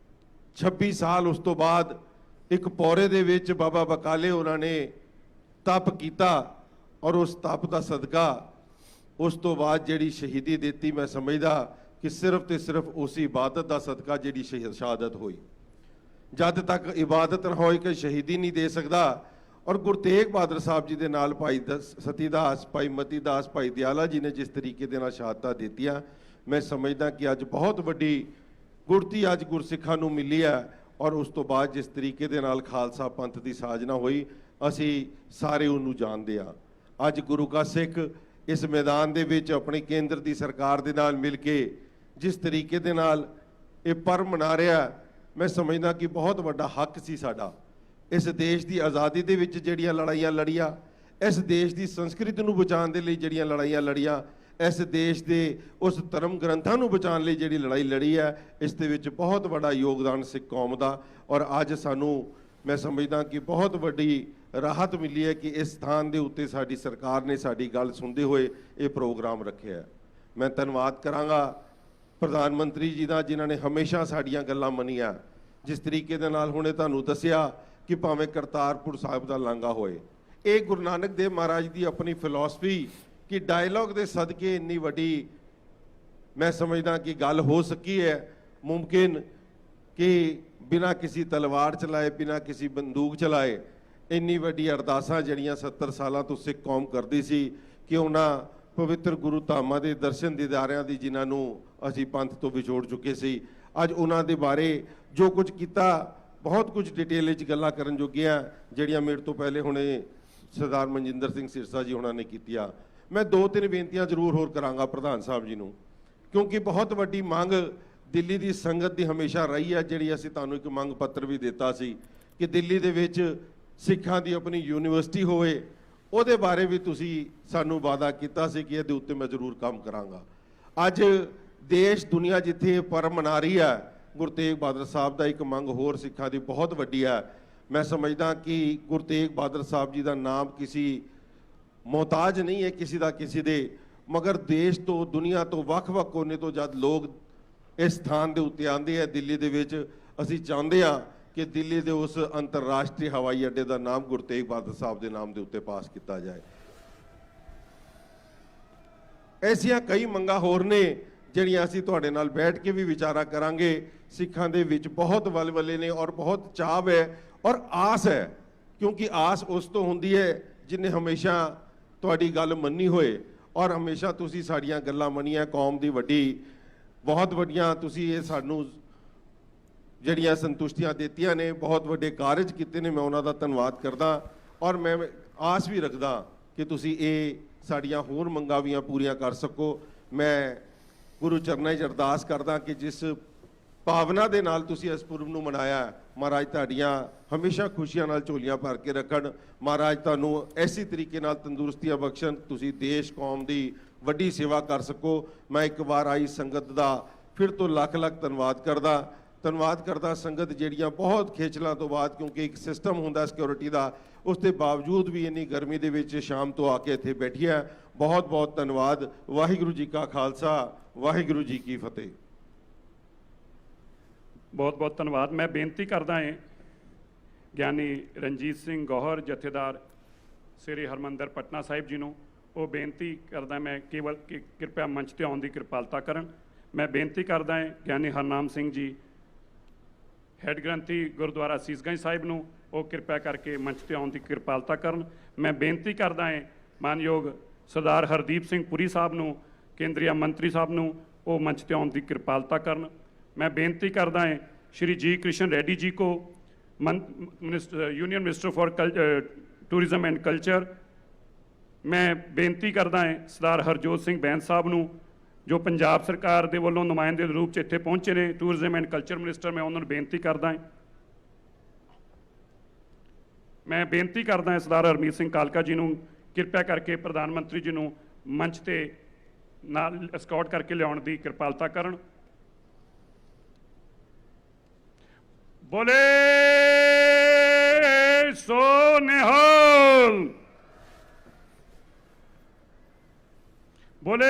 26 ਸਾਲ ਉਸ ਤੋਂ ਬਾਅਦ ਇੱਕ ਪੌਰੇ ਦੇ ਵਿੱਚ ਬਾਬਾ ਬਕਾਲੇ ਉਹਨਾਂ ਨੇ ਤਪ ਕੀਤਾ ਔਰ ਉਸ ਤਪ ਦਾ ਸਦਕਾ ਉਸ ਤੋਂ ਬਾਅਦ ਜਿਹੜੀ ਸ਼ਹੀਦੀ ਦਿੱਤੀ, ਮੈਂ ਸਮਝਦਾ ਕਿ ਸਿਰਫ ਤੇ ਸਿਰਫ ਉਸ ਇਬਾਦਤ ਦਾ ਸਦਕਾ ਜਿਹੜੀ ਸ਼ਹਾਦਤ ਹੋਈ। ਜਦ ਤੱਕ ਇਬਾਦਤ ਨਾ ਹੋਏ ਕਿ ਸ਼ਹੀਦੀ ਨਹੀਂ ਦੇ ਸਕਦਾ। ਔਰ ਗੁਰੂ ਤੇਗ ਬਹਾਦਰ ਸਾਹਿਬ ਜੀ ਦੇ ਨਾਲ ਭਾਈ ਸਤੀਦਾਸ, ਭਾਈ ਮਤੀ ਦਾਸ, ਭਾਈ ਦਿਆਲਾ ਜੀ ਨੇ ਜਿਸ ਤਰੀਕੇ ਦੇ ਨਾਲ ਸ਼ਹਾਦਤਾਂ ਦਿੱਤੀਆਂ, ਮੈਂ ਸਮਝਦਾ ਕਿ ਅੱਜ ਬਹੁਤ ਵੱਡੀ ਗੁਰਤੀ ਅੱਜ ਗੁਰਸਿੱਖਾਂ ਨੂੰ ਮਿਲੀ ਹੈ। ਔਰ ਉਸ ਤੋਂ ਬਾਅਦ ਜਿਸ ਤਰੀਕੇ ਦੇ ਨਾਲ ਖਾਲਸਾ ਪੰਥ ਦੀ ਸਾਜਨਾ ਹੋਈ, ਅਸੀਂ ਸਾਰੇ ਉਹਨੂੰ ਜਾਣਦੇ ਹਾਂ। ਅੱਜ ਗੁਰੂ ਕਾ ਸਿੱਖ ਇਸ ਮੈਦਾਨ ਦੇ ਵਿੱਚ ਆਪਣੀ ਕੇਂਦਰ ਦੀ ਸਰਕਾਰ ਦੇ ਨਾਲ ਮਿਲ ਕੇ ਜਿਸ ਤਰੀਕੇ ਦੇ ਨਾਲ ਇਹ ਪਰਵ ਮਨਾ ਰਿਹਾ, ਮੈਂ ਸਮਝਦਾ ਕਿ ਬਹੁਤ ਵੱਡਾ ਹੱਕ ਸੀ ਸਾਡਾ। ਇਸ ਦੇਸ਼ ਦੀ ਆਜ਼ਾਦੀ ਦੇ ਵਿੱਚ ਜਿਹੜੀਆਂ ਲੜਾਈਆਂ ਲੜੀਆਂ, ਇਸ ਦੇਸ਼ ਦੀ ਸੰਸਕ੍ਰਿਤੀ ਨੂੰ ਬਚਾਉਣ ਦੇ ਲਈ ਜਿਹੜੀਆਂ ਲੜਾਈਆਂ ਲੜੀਆਂ, ਇਸ ਦੇਸ਼ ਦੇ ਉਸ ਧਰਮ ਗ੍ਰੰਥਾਂ ਨੂੰ ਬਚਾਉਣ ਲਈ ਜਿਹੜੀ ਲੜਾਈ ਲੜੀ ਹੈ, ਇਸ ਦੇ ਵਿੱਚ ਬਹੁਤ ਵੱਡਾ ਯੋਗਦਾਨ ਸਿੱਖ ਕੌਮ ਦਾ। ਔਰ ਅੱਜ ਸਾਨੂੰ ਮੈਂ ਸਮਝਦਾ ਕਿ ਬਹੁਤ ਵੱਡੀ ਰਾਹਤ ਮਿਲੀ ਹੈ ਕਿ ਇਸ ਸਥਾਨ ਦੇ ਉੱਤੇ ਸਾਡੀ ਸਰਕਾਰ ਨੇ ਸਾਡੀ ਗੱਲ ਸੁਣਦੇ ਹੋਏ ਇਹ ਪ੍ਰੋਗਰਾਮ ਰੱਖਿਆ। ਮੈਂ ਧੰਨਵਾਦ ਕਰਾਂਗਾ ਪ੍ਰਧਾਨ ਮੰਤਰੀ ਜੀ ਦਾ, ਜਿਨ੍ਹਾਂ ਨੇ ਹਮੇਸ਼ਾ ਸਾਡੀਆਂ ਗੱਲਾਂ ਮੰਨੀਆਂ। ਜਿਸ ਤਰੀਕੇ ਦੇ ਨਾਲ ਹੁਣੇ ਤੁਹਾਨੂੰ ਦੱਸਿਆ ਕਿ ਭਾਵੇਂ ਕਰਤਾਰਪੁਰ ਸਾਹਿਬ ਦਾ ਲਾਂਘਾ ਹੋਏ, ਇਹ ਗੁਰੂ ਨਾਨਕ ਦੇਵ ਮਹਾਰਾਜ ਦੀ ਆਪਣੀ ਫਿਲਾਸਫੀ ਕਿ ਡਾਇਲੌਗ ਦੇ ਸਦਕੇ ਇੰਨੀ ਵੱਡੀ ਮੈਂ ਸਮਝਦਾ ਕਿ ਗੱਲ ਹੋ ਸਕੀ ਹੈ। ਮੁਮਕਿਨ ਕਿ ਬਿਨਾਂ ਕਿਸੇ ਤਲਵਾਰ ਚਲਾਏ, ਬਿਨਾਂ ਕਿਸੇ ਬੰਦੂਕ ਚਲਾਏ, ਇੰਨੀ ਵੱਡੀ ਅਰਦਾਸਾਂ ਜਿਹੜੀਆਂ 70 ਸਾਲਾਂ ਤੋਂ ਸਿੱਖ ਕੌਮ ਕਰਦੀ ਸੀ ਕਿ ਉਹਨਾਂ ਪਵਿੱਤਰ ਗੁਰੂ ਧਾਮਾਂ ਦੇ ਦਰਸ਼ਨ ਦੀਦਾਰਿਆਂ ਦੀ, ਜਿਨ੍ਹਾਂ ਨੂੰ ਅਸੀਂ ਪੰਥ ਤੋਂ ਵਿਛੋੜ ਚੁੱਕੇ ਸੀ, ਅੱਜ ਉਹਨਾਂ ਦੇ ਬਾਰੇ ਜੋ ਕੁਝ ਕੀਤਾ, ਬਹੁਤ ਕੁਝ ਡਿਟੇਲ ਵਿੱਚ ਗੱਲਾਂ ਕਰਨ ਜੋਗੀਆਂ ਜਿਹੜੀਆਂ ਮੇਰੇ ਤੋਂ ਪਹਿਲੇ ਹੁਣੇ ਸਰਦਾਰ ਮਨਜਿੰਦਰ ਸਿੰਘ ਸਿਰਸਾ ਜੀ ਉਹਨਾਂ ਨੇ ਕੀਤੀਆਂ। ਮੈਂ 2-3 ਬੇਨਤੀਆਂ ਜ਼ਰੂਰ ਹੋਰ ਕਰਾਂਗਾ ਪ੍ਰਧਾਨ ਸਾਹਿਬ ਜੀ ਨੂੰ, ਕਿਉਂਕਿ ਬਹੁਤ ਵੱਡੀ ਮੰਗ ਦਿੱਲੀ ਦੀ ਸੰਗਤ ਦੀ ਹਮੇਸ਼ਾ ਰਹੀ ਹੈ। ਜਿਹੜੀ ਅਸੀਂ ਤੁਹਾਨੂੰ ਇੱਕ ਮੰਗ ਪੱਤਰ ਵੀ ਦਿੱਤਾ ਸੀ ਕਿ ਦਿੱਲੀ ਦੇ ਵਿੱਚ ਸਿੱਖਾਂ ਦੀ ਆਪਣੀ ਯੂਨੀਵਰਸਿਟੀ ਹੋਵੇ, ਉਹਦੇ ਬਾਰੇ ਵੀ ਤੁਸੀਂ ਸਾਨੂੰ ਵਾਅਦਾ ਕੀਤਾ ਸੀ ਕਿ ਇਹਦੇ ਉੱਤੇ ਮੈਂ ਜ਼ਰੂਰ ਕੰਮ ਕਰਾਂਗਾ। ਅੱਜ ਦੇਸ਼ ਦੁਨੀਆ ਜਿੱਥੇ ਪਰਮ ਮਨਾ ਰਹੀ ਹੈ, ਗੁਰੂ ਤੇਗ ਬਹਾਦਰ ਸਾਹਿਬ ਦਾ ਇੱਕ ਮੰਗ ਹੋਰ ਸਿੱਖਾਂ ਦੀ ਬਹੁਤ ਵੱਡੀ ਹੈ। ਮੈਂ ਸਮਝਦਾ ਕਿ ਗੁਰੂ ਤੇਗ ਬਹਾਦਰ ਸਾਹਿਬ ਜੀ ਦਾ ਨਾਮ ਕਿਸੇ ਮੁਹਤਾਜ ਨਹੀਂ ਹੈ ਕਿਸੇ ਦਾ ਕਿਸੇ ਦੇ, ਮਗਰ ਦੇਸ਼ ਤੋਂ ਦੁਨੀਆ ਤੋਂ ਵੱਖ-ਵੱਖ ਕੋਨੇ ਤੋਂ ਜਦ ਲੋਕ ਇਸ ਸਥਾਨ ਦੇ ਉੱਤੇ ਆਉਂਦੇ ਆ ਦਿੱਲੀ ਦੇ ਵਿੱਚ, ਅਸੀਂ ਚਾਹੁੰਦੇ ਹਾਂ ਕਿ ਦਿੱਲੀ ਦੇ ਉਸ ਅੰਤਰਰਾਸ਼ਟਰੀ ਹਵਾਈ ਅੱਡੇ ਦਾ ਨਾਮ ਗੁਰੂ ਤੇਗ ਬਹਾਦਰ ਸਾਹਿਬ ਦੇ ਨਾਮ ਦੇ ਉੱਤੇ ਪਾਸ ਕੀਤਾ ਜਾਏ। ਐਸੀਆਂ ਕਈ ਮੰਗਾਂ ਹੋਰ ਨੇ ਜਿਹੜੀਆਂ ਅਸੀਂ ਤੁਹਾਡੇ ਨਾਲ ਬੈਠ ਕੇ ਵੀ ਵਿਚਾਰਾ ਕਰਾਂਗੇ। ਸਿੱਖਾਂ ਦੇ ਵਿੱਚ ਬਹੁਤ ਵਲਵਲੇ ਨੇ ਔਰ ਬਹੁਤ ਚਾਅ ਹੈ ਔਰ ਆਸ ਹੈ, ਕਿਉਂਕਿ ਆਸ ਉਸ ਤੋਂ ਹੁੰਦੀ ਹੈ ਜਿਹਨੇ ਹਮੇਸ਼ਾ ਤੁਹਾਡੀ ਗੱਲ ਮੰਨੀ ਹੋਏ ਔਰ ਹਮੇਸ਼ਾ ਤੁਸੀਂ ਸਾਡੀਆਂ ਗੱਲਾਂ ਮੰਨੀਆਂ। ਕੌਮ ਦੀ ਵੱਡੀ ਬਹੁਤ ਵੱਡੀਆਂ ਤੁਸੀਂ ਇਹ ਸਾਨੂੰ ਜਿਹੜੀਆਂ ਸੰਤੁਸ਼ਟੀਆਂ ਦਿੱਤੀਆਂ ਨੇ, ਬਹੁਤ ਵੱਡੇ ਕਾਰਜ ਕੀਤੇ ਨੇ, ਮੈਂ ਉਹਨਾਂ ਦਾ ਧੰਨਵਾਦ ਕਰਦਾ। ਔਰ ਮੈਂ ਆਸ ਵੀ ਰੱਖਦਾ ਕਿ ਤੁਸੀਂ ਇਹ ਸਾਡੀਆਂ ਹੋਰ ਮੰਗਾਂ ਵੀ ਪੂਰੀਆਂ ਕਰ ਸਕੋ। ਮੈਂ ਗੁਰੂ ਚਰਨਾਂ 'ਚ ਅਰਦਾਸ ਕਰਦਾ ਕਿ ਜਿਸ ਭਾਵਨਾ ਦੇ ਨਾਲ ਤੁਸੀਂ ਇਸ ਪੁਰਬ ਨੂੰ ਮਨਾਇਆ ਹੈ। ਮਹਾਰਾਜ ਤੁਹਾਡੀਆਂ ਹਮੇਸ਼ਾ ਖੁਸ਼ੀਆਂ ਨਾਲ ਝੋਲੀਆਂ ਭਰ ਕੇ ਰੱਖਣ। ਮਹਾਰਾਜ ਤੁਹਾਨੂੰ ਐਸੀ ਤਰੀਕੇ ਨਾਲ ਤੰਦਰੁਸਤੀਆਂ ਬਖਸ਼ਣ, ਤੁਸੀਂ ਦੇਸ਼ ਕੌਮ ਦੀ ਵੱਡੀ ਸੇਵਾ ਕਰ ਸਕੋ। ਮੈਂ ਇੱਕ ਵਾਰ ਆਈ ਸੰਗਤ ਦਾ ਫਿਰ ਤੋਂ ਲੱਖ ਲੱਖ ਧੰਨਵਾਦ ਕਰਦਾ ਸੰਗਤ ਜਿਹੜੀਆਂ ਬਹੁਤ ਖੇਚਲਾਂ ਤੋਂ ਬਾਅਦ, ਕਿਉਂਕਿ ਇੱਕ ਸਿਸਟਮ ਹੁੰਦਾ ਸਿਕਿਉਰਿਟੀ ਦਾ, ਉਸ ਦੇ ਬਾਵਜੂਦ ਵੀ ਇੰਨੀ ਗਰਮੀ ਦੇ ਵਿੱਚ ਸ਼ਾਮ ਤੋਂ ਆ ਕੇ ਇੱਥੇ ਬੈਠੀ ਹੈ। ਬਹੁਤ ਬਹੁਤ ਧੰਨਵਾਦ। ਵਾਹਿਗੁਰੂ ਜੀ ਕਾ ਖਾਲਸਾ, ਵਾਹਿਗੁਰੂ ਜੀ ਕੀ ਫਤਿਹ। ਬਹੁਤ ਬਹੁਤ ਧੰਨਵਾਦ। ਮੈਂ ਬੇਨਤੀ ਕਰਦਾ ਹਾਂ ਗਿਆਨੀ ਰਣਜੀਤ ਸਿੰਘ ਗੌਹਰ ਜਥੇਦਾਰ ਸ੍ਰੀ ਹਰਮੰਦਰ ਪਟਨਾ ਸਾਹਿਬ ਜੀ ਨੂੰ, ਉਹ ਬੇਨਤੀ ਕਰਦਾ ਮੈਂ ਕੇਵਲ ਕਿ ਕਿਰਪਾ ਮੰਚ ਤੇ ਆਉਣ ਦੀ ਕਿਰਪਾਲਤਾ ਕਰਨ। ਮੈਂ ਬੇਨਤੀ ਕਰਦਾ ਹਾਂ ਗਿਆਨੀ ਹਰਨਾਮ ਸਿੰਘ ਜੀ ਹੈੱਡ ਗ੍ਰੰਥੀ ਗੁਰਦੁਆਰਾ ਸੀਸਗੰਜ ਸਾਹਿਬ ਨੂੰ, ਉਹ ਕਿਰਪਾ ਕਰਕੇ ਮੰਚ ਤੇ ਆਉਣ ਦੀ ਕਿਰਪਾਲਤਾ ਕਰਨ। ਮੈਂ ਬੇਨਤੀ ਕਰਦਾ ਹਾਂ ਮਾਨਯੋਗ ਸਰਦਾਰ ਹਰਦੀਪ ਸਿੰਘ ਪੁਰੀ ਸਾਹਿਬ ਨੂੰ, ਕੇਂਦਰੀ ਮੰਤਰੀ ਸਾਹਿਬ ਨੂੰ, ਉਹ ਮੰਚ ਤੇ ਆਉਣ ਦੀ ਕਿਰਪਾਲਤਾ ਕਰਨ। मैं बेनती करता है श्री जी कृष्ण रेड्डी जी को, union minister for tourism and culture. मैं बेनती करता है सरदार हरजोत सिंह बैंस साहब नूं, जो पंजाब सरकार के वालों नुमाइंदे के रूप में इत्थे पहुंचे ने, टूरिज्म एंड कल्चर मिनिस्टर। मैं उन्होंने बेनती करता है। मैं बेनती करता है सरदार हरमीत सिंह कालका जी नूं, किरपा करके प्रधानमंत्री जी नूं मंच ते नाल एस्कॉर्ट करके लियाउण दी किरपालता करन। बोले सो निहाल, बोले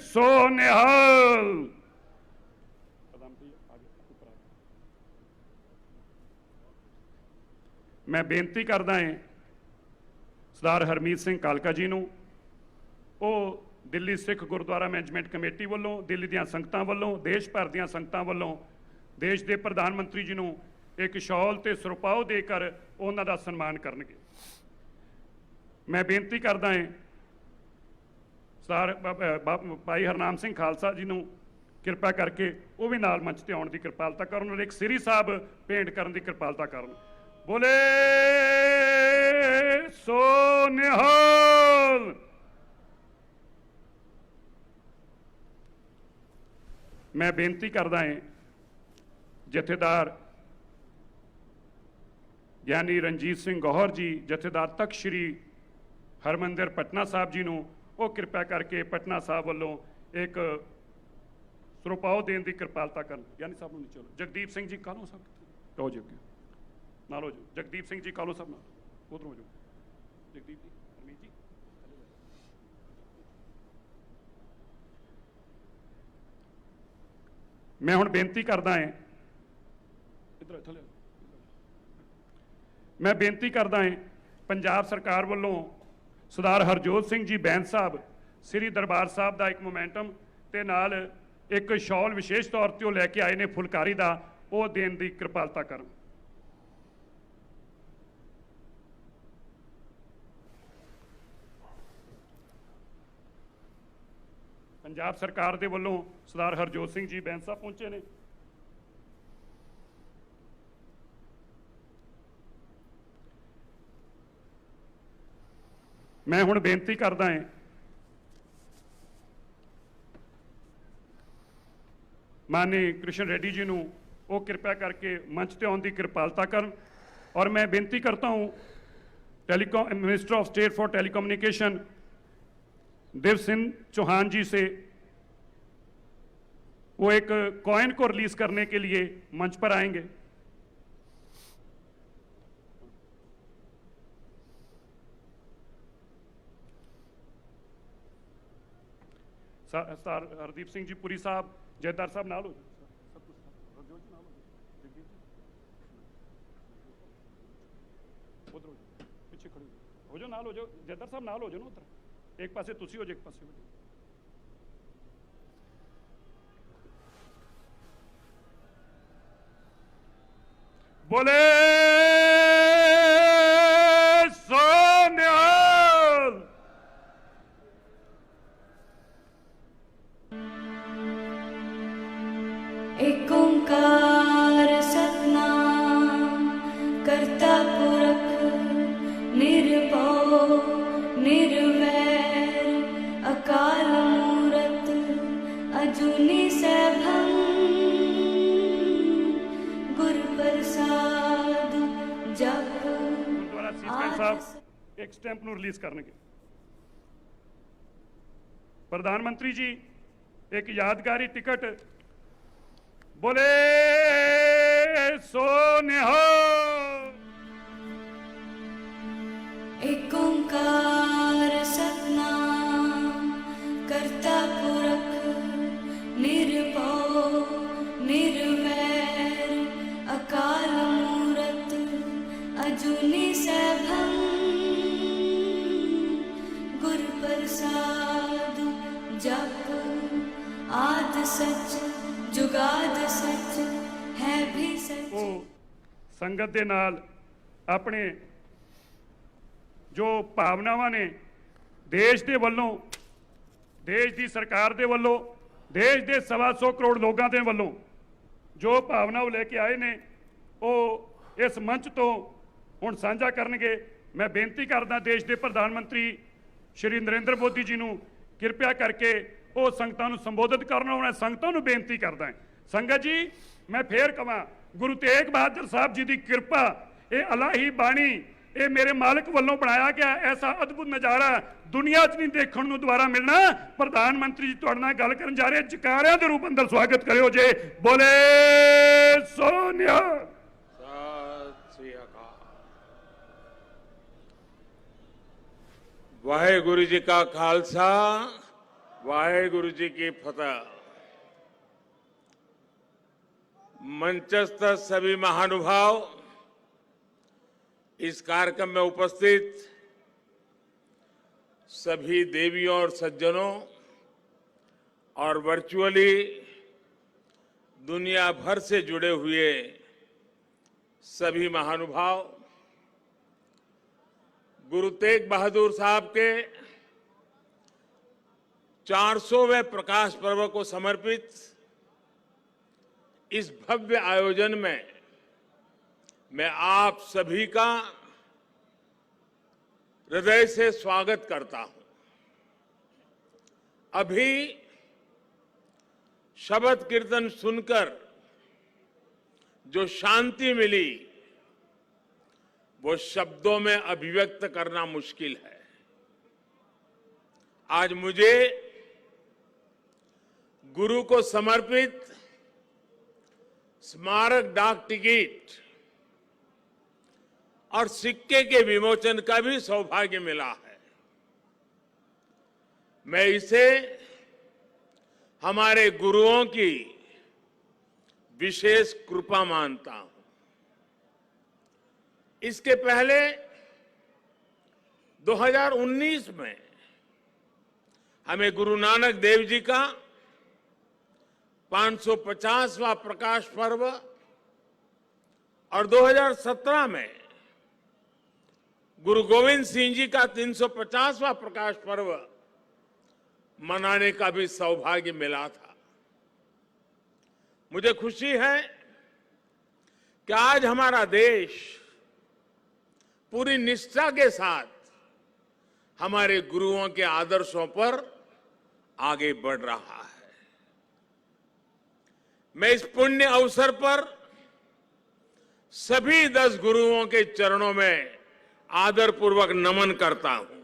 सो निहाल। मैं बेनती करदा है सरदार हरमीत सिंह कालका जी नूं, वो दिल्ली सिख गुरुद्वारा मैनेजमेंट कमेटी वालों, दिल्ली दीआं संगतां वालों, देश भर दीआं संगतां वालों देश के प्रधानमंत्री जी नूं एक शॉल ते सरपाओ देकर उन्हां दा सन्मान करनगे। मैं बेनती करदा है सरदार भाई हरनाम सिंह खालसा जी नूं किरपा करके वो भी नाल मंच ते आउण दी किरपालता करन और एक श्री साहब भेंट करन दी किरपालता करन। बोले सो निहाल। मैं बेनती करदा है जथेदार ज्ञानी रणजीत सिंह गौहर जी, जथेदार तख्त श्री हरमंदिर पटना साहब जी नूं, वो किरपा करके पटना साहब वालों एक सरपाओ देने की किरपालता कर। ज्ञानी साहब नूं चलो, जगदीप सिंह जी कालो साहब लो जी, ना लो जो जगदीप सिंह जी कालो साहब ना उधर हो जाओ। जगदीप जी, हरमीत जी, मैं हुण बेनती करदा है, मैं बेनती करदा है पंजाब सरकार वालों सरदार हरजोत सिंह जी बैंस साहब श्री दरबार साहब का एक मोमेंटम ते नाल एक शॉल विशेष तौर पर लैके आए ने फुलकारी का, वो देने की किरपालता कर। पंजाब सरकार के वालों सरदार हरजोत सिंह जी बैंस साहब पहुंचे ने। मैं हुण बेनती करदा है माननीय कृष्ण रेड्डी जी नूं, वो किरपा करके मंच ते आउण दी किरपालता करन। और मैं बेनती करता हूँ telecom minister of state for telecommunication Dev Singh Chauhan ji से, वो एक कॉइन को रिलीज करने के लिए मंच पर आएंगे। सरदार हरदीप सिंह जी पुरी साहब, जयदार साहब नाल हो उधर पीछे खड़े हो जाओ, नाल हो जाओ, जयदार साहब नाल हो जाओ ना, उधर एक पासे तुसी हो जाओ, एक पासे हो जाओ। बोले सो निहाल। एक ओंकार सतनाम करता पुरख निर्भव निर्वैर अकाल मूरत अजूनी सैभं ਸਾਹਿਬ ਇੱਕ ਸਟੈਂਪ ਨੂੰ ਰਿਲੀਜ਼ ਕਰਨਗੇ। ਪ੍ਰਧਾਨ ਮੰਤਰੀ ਜੀ ਇੱਕ ਯਾਦਗਾਰੀ ਟਿਕਟ बोले सो निहाल। एक ओंकार सतनाम करता पुरख निर्भव निर्वैर अकाल मूरत अजूनी सैभं गुर प्रसाद जप आद सच जुगाद सच है भी सच। ਉਹ ਸੰਗਤ ਦੇ ਨਾਲ ਆਪਣੇ ਜੋ ਭਾਵਨਾਵਾਂ ਨੇ ਦੇਸ਼ ਦੇ ਵੱਲੋਂ, ਦੇਸ਼ ਦੀ ਸਰਕਾਰ ਦੇ ਵੱਲੋਂ, ਦੇਸ਼ ਦੇ 125 ਕਰੋੜ ਲੋਕਾਂ ਦੇ ਵੱਲੋਂ ਜੋ ਭਾਵਨਾ ਉਹ ਲੈ ਕੇ ਆਏ ਨੇ ਉਹ ਇਸ ਮੰਚ ਤੋਂ ਹੁਣ ਸਾਂਝਾ ਕਰਨਗੇ। ਮੈਂ ਬੇਨਤੀ ਕਰਦਾ ਦੇਸ਼ ਦੇ ਪ੍ਰਧਾਨ ਮੰਤਰੀ ਸ਼੍ਰੀ ਨਰਿੰਦਰ ਮੋਦੀ ਜੀ ਨੂੰ ਕਿਰਪਾ ਕਰਕੇ ਉਹ ਸੰਗਤਾਂ ਨੂੰ ਸੰਬੋਧਿਤ ਕਰਨਾ। ਉਹਨਾਂ ਸੰਗਤਾਂ ਨੂੰ ਬੇਨਤੀ ਕਰਦਾ ਸੰਗਤ ਜੀ मैं फिर कहां गुरु तेग बहादुर साहब जी की कृपा ये अलाही बाणी ये मेरे मालिक वालों बनाया गया ऐसा अद्भुत नज़ारा दुनिया च नहीं देखने को दोबारा मिलना। प्रधानमंत्री जी तुहाडे नाल गल करन जा रहे जकारियां दे रूप अंदर स्वागत करियो जे बोले सोनिया। वाहेगुरु जी का खालसा वाहेगुरु जी की फतेह। मंचस्थ सभी महानुभाव, इस कार्यक्रम में उपस्थित सभी देवियों और सज्जनों और वर्चुअली दुनिया भर से जुड़े हुए सभी महानुभाव, गुरु तेग बहादुर साहब के 400वें प्रकाश पर्व को समर्पित इस भव्य आयोजन में मैं आप सभी का हृदय से स्वागत करता हूं। अभी शब्द कीर्तन सुनकर जो शांति मिली वो शब्दों में अभिव्यक्त करना मुश्किल है। आज मुझे गुरु को समर्पित स्मारक डाक टिकट और सिक्के के विमोचन का भी सौभाग्य मिला है। मैं इसे हमारे गुरुओं की विशेष कृपा मानता हूं। इसके पहले 2019 में हमें गुरु नानक देव जी का 550वां प्रकाश पर्व और 2017 में गुरु गोविंद सिंह जी का 350वां प्रकाश पर्व मनाने का भी सौभाग्य मिला था। मुझे खुशी है कि आज हमारा देश पूरी निष्ठा के साथ हमारे गुरुओं के आदर्शों पर आगे बढ़ रहा है। मैं इस पुण्य अवसर पर सभी 10 गुरुओं के चरणों में आदरपूर्वक नमन करता हूं।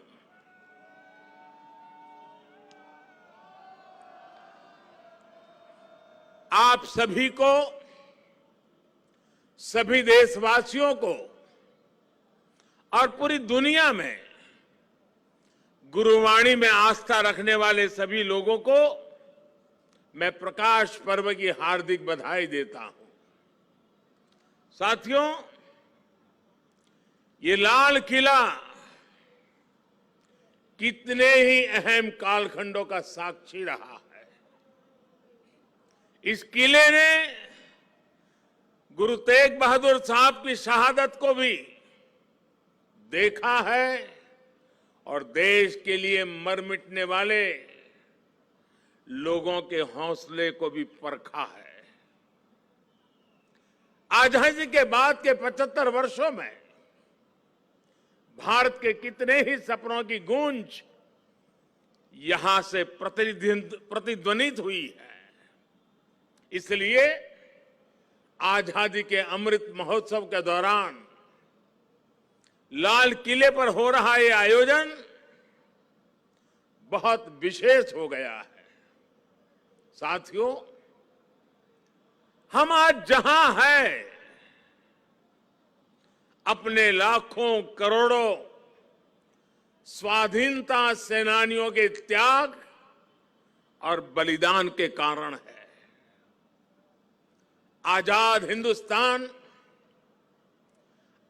आप सभी को, सभी देशवासियों को और पूरी दुनिया में गुरुवाणी में आस्था रखने वाले सभी लोगों को मैं प्रकाश पर्व की हार्दिक बधाई देता हूं। साथियों, ये लाल किला कितने ही अहम कालखंडों का साक्षी रहा है। इस किले ने गुरु तेग बहादुर साहब की शहादत को भी देखा है और देश के लिए मर मिटने वाले लोगों के हौसले को भी परखा है। आजादी के बाद के 75 वर्षों में भारत के कितने ही सपनों की गूंज यहां से प्रतिध्वनित हुई है। इसलिए आजादी के अमृत महोत्सव के दौरान लाल किले पर हो रहा ये आयोजन बहुत विशेष हो गया है। साथियों, हम आज जहां हैं, अपने लाखों करोड़ों स्वाधीनता सेनानियों के त्याग और बलिदान के कारण है। आजाद हिंदुस्तान,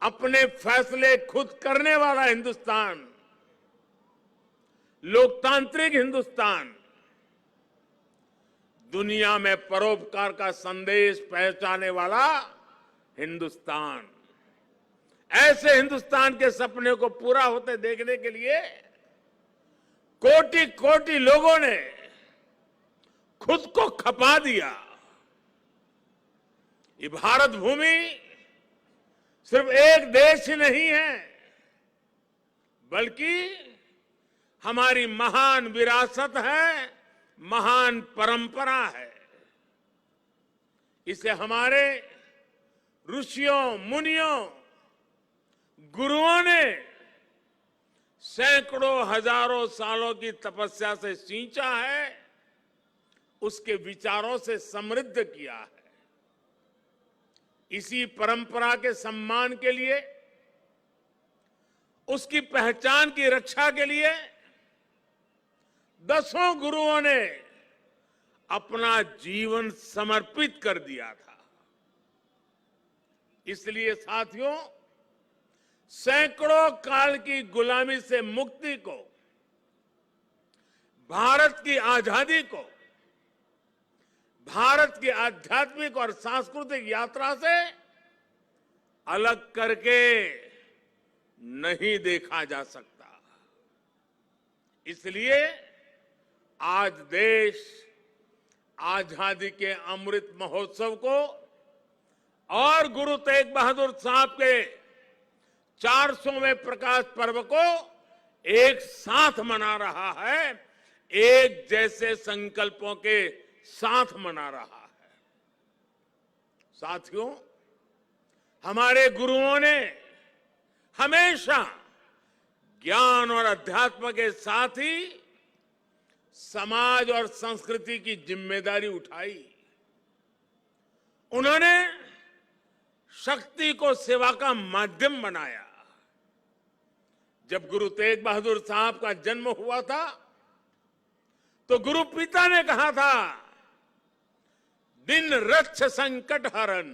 अपने फैसले खुद करने वाला हिंदुस्तान, लोकतांत्रिक हिंदुस्तान, दुनिया में परोपकार का संदेश पहुंचाने वाला हिंदुस्तान, ऐसे हिंदुस्तान के सपने को पूरा होते देखने के लिए कोटि कोटि लोगों ने खुद को खपा दिया। ये भारत भूमि सिर्फ एक देश ही नहीं है, बल्कि हमारी महान विरासत है, महान परंपरा है। इसे हमारे ऋषियों, मुनियों, गुरुओं ने सैकड़ों हजारों सालों की तपस्या से सींचा है, उसके विचारों से समृद्ध किया है। इसी परंपरा के सम्मान के लिए, उसकी पहचान की रक्षा के लिए दसों गुरुओं ने अपना जीवन समर्पित कर दिया था। इसलिए साथियों, सैकड़ों काल की गुलामी से मुक्ति को, भारत की आजादी को, भारत की आध्यात्मिक और सांस्कृतिक यात्रा से अलग करके नहीं देखा जा सकता। इसलिए आज देश आजादी के अमृत महोत्सव को और गुरु तेग बहादुर साहब के 400वें प्रकाश पर्व को एक साथ मना रहा है, एक जैसे संकल्पों के साथ मना रहा है। साथियों, हमारे गुरुओं ने हमेशा ज्ञान और अध्यात्म के साथ ही समाज और संस्कृति की जिम्मेदारी उठाई। उन्होंने शक्ति को सेवा का माध्यम बनाया। जब गुरु तेग बहादुर साहब का जन्म हुआ था, तो गुरु पिता ने कहा था, दिन रक्ष संकट हरण,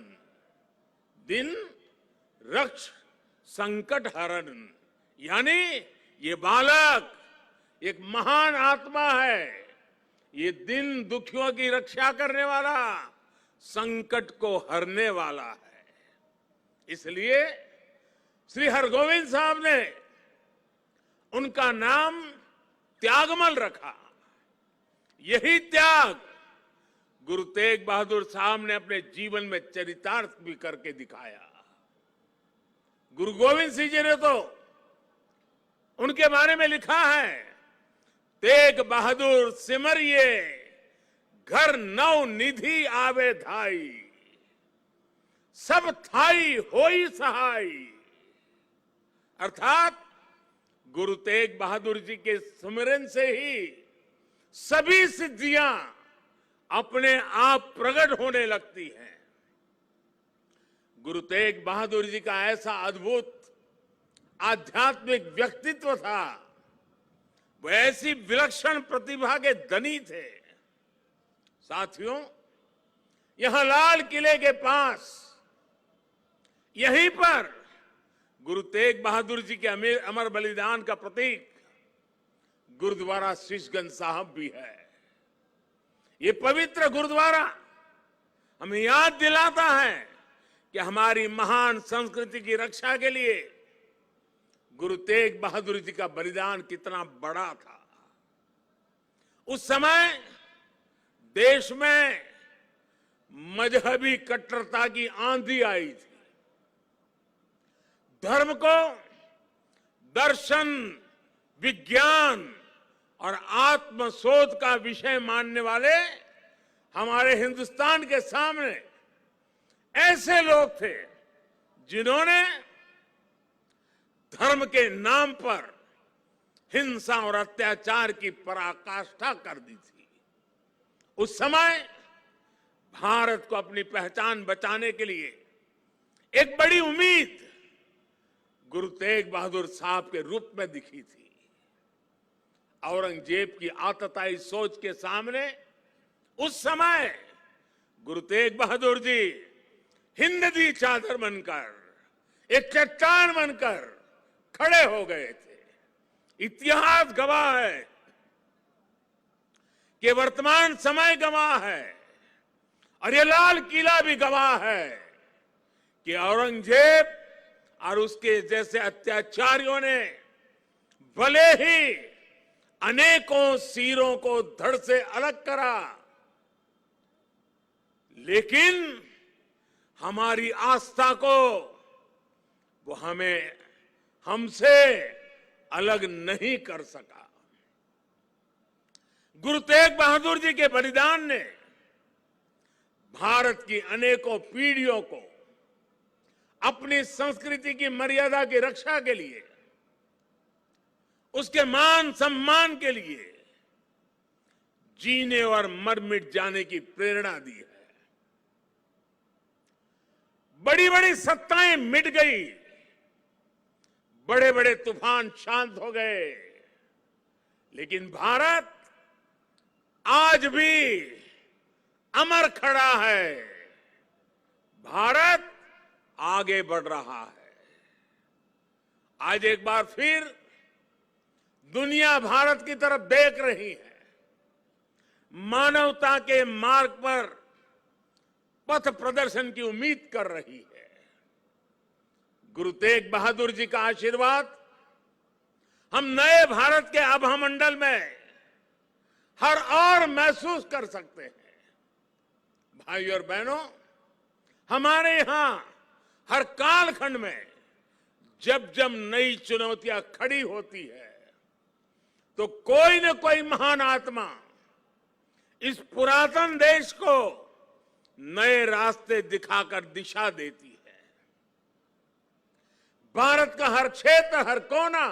दिन रक्ष संकट हरण, यानी ये बालक एक महान आत्मा है, ये दिन दुखियों की रक्षा करने वाला, संकट को हरने वाला है। इसलिए श्री हरगोविंद साहब ने उनका नाम त्यागमल रखा। यही त्याग गुरु तेग बहादुर साहब ने अपने जीवन में चरितार्थ भी करके दिखाया। गुरु गोविंद सिंह जी ने तो उनके बारे में लिखा है, तेग बहादुर सिमरिए घर नव निधि आवे धाई, सब थाई होई सहाय। अर्थात गुरु तेग बहादुर जी के सुमिरन से ही सभी सिद्धियां अपने आप प्रकट होने लगती हैं। गुरु तेग बहादुर जी का ऐसा अद्भुत आध्यात्मिक व्यक्तित्व था, वो ऐसी विलक्षण प्रतिभा के धनी थे। साथियों, यहां लाल किले के पास, यहीं पर गुरु तेग बहादुर जी के अमर बलिदान का प्रतीक गुरुद्वारा शीशगंज साहब भी है। ये पवित्र गुरुद्वारा हमें याद दिलाता है कि हमारी महान संस्कृति की रक्षा के लिए गुरु तेग बहादुर जी का बलिदान कितना बड़ा था। उस समय देश में मजहबी कट्टरता की आंधी आई थी। धर्म को दर्शन, विज्ञान और आत्मशोध का विषय मानने वाले हमारे हिंदुस्तान के सामने ऐसे लोग थे जिन्होंने धर्म के नाम पर हिंसा और अत्याचार की पराकाष्ठा कर दी थी। उस समय भारत को अपनी पहचान बचाने के लिए एक बड़ी उम्मीद गुरु तेग बहादुर साहब के रूप में दिखी थी। औरंगजेब की आतताई सोच के सामने उस समय गुरु तेग बहादुर जी हिंद दी चादर बनकर एक चट्टान बनकर खड़े हो गए थे। इतिहास गवाह है कि वर्तमान समय गवाह है और ये लाल किला भी गवाह है कि औरंगजेब और उसके जैसे अत्याचारियों ने भले ही अनेकों सिरों को धड़ से अलग करा, लेकिन हमारी आस्था को वो हमसे अलग नहीं कर सका। गुरु तेग बहादुर जी के बलिदान ने भारत की अनेकों पीढ़ियों को अपनी संस्कृति की मर्यादा की रक्षा के लिए, उसके मान सम्मान के लिए जीने और मर मिट जाने की प्रेरणा दी है। बड़ी बड़ी सत्ताएं मिट गई, बड़े बड़े तूफान शांत हो गए, लेकिन भारत आज भी अमर खड़ा है। भारत आगे बढ़ रहा है। आज एक बार फिर दुनिया भारत की तरफ देख रही है, मानवता के मार्ग पर पथ प्रदर्शन की उम्मीद कर रही है। गुरु तेग बहादुर जी का आशीर्वाद हम नए भारत के आभामंडल में हर और महसूस कर सकते हैं। भाइयों और बहनों, हमारे यहां हर कालखंड में जब जब नई चुनौतियां खड़ी होती है तो कोई न कोई महान आत्मा इस पुरातन देश को नए रास्ते दिखाकर दिशा देती है। भारत का हर क्षेत्र, हर कोना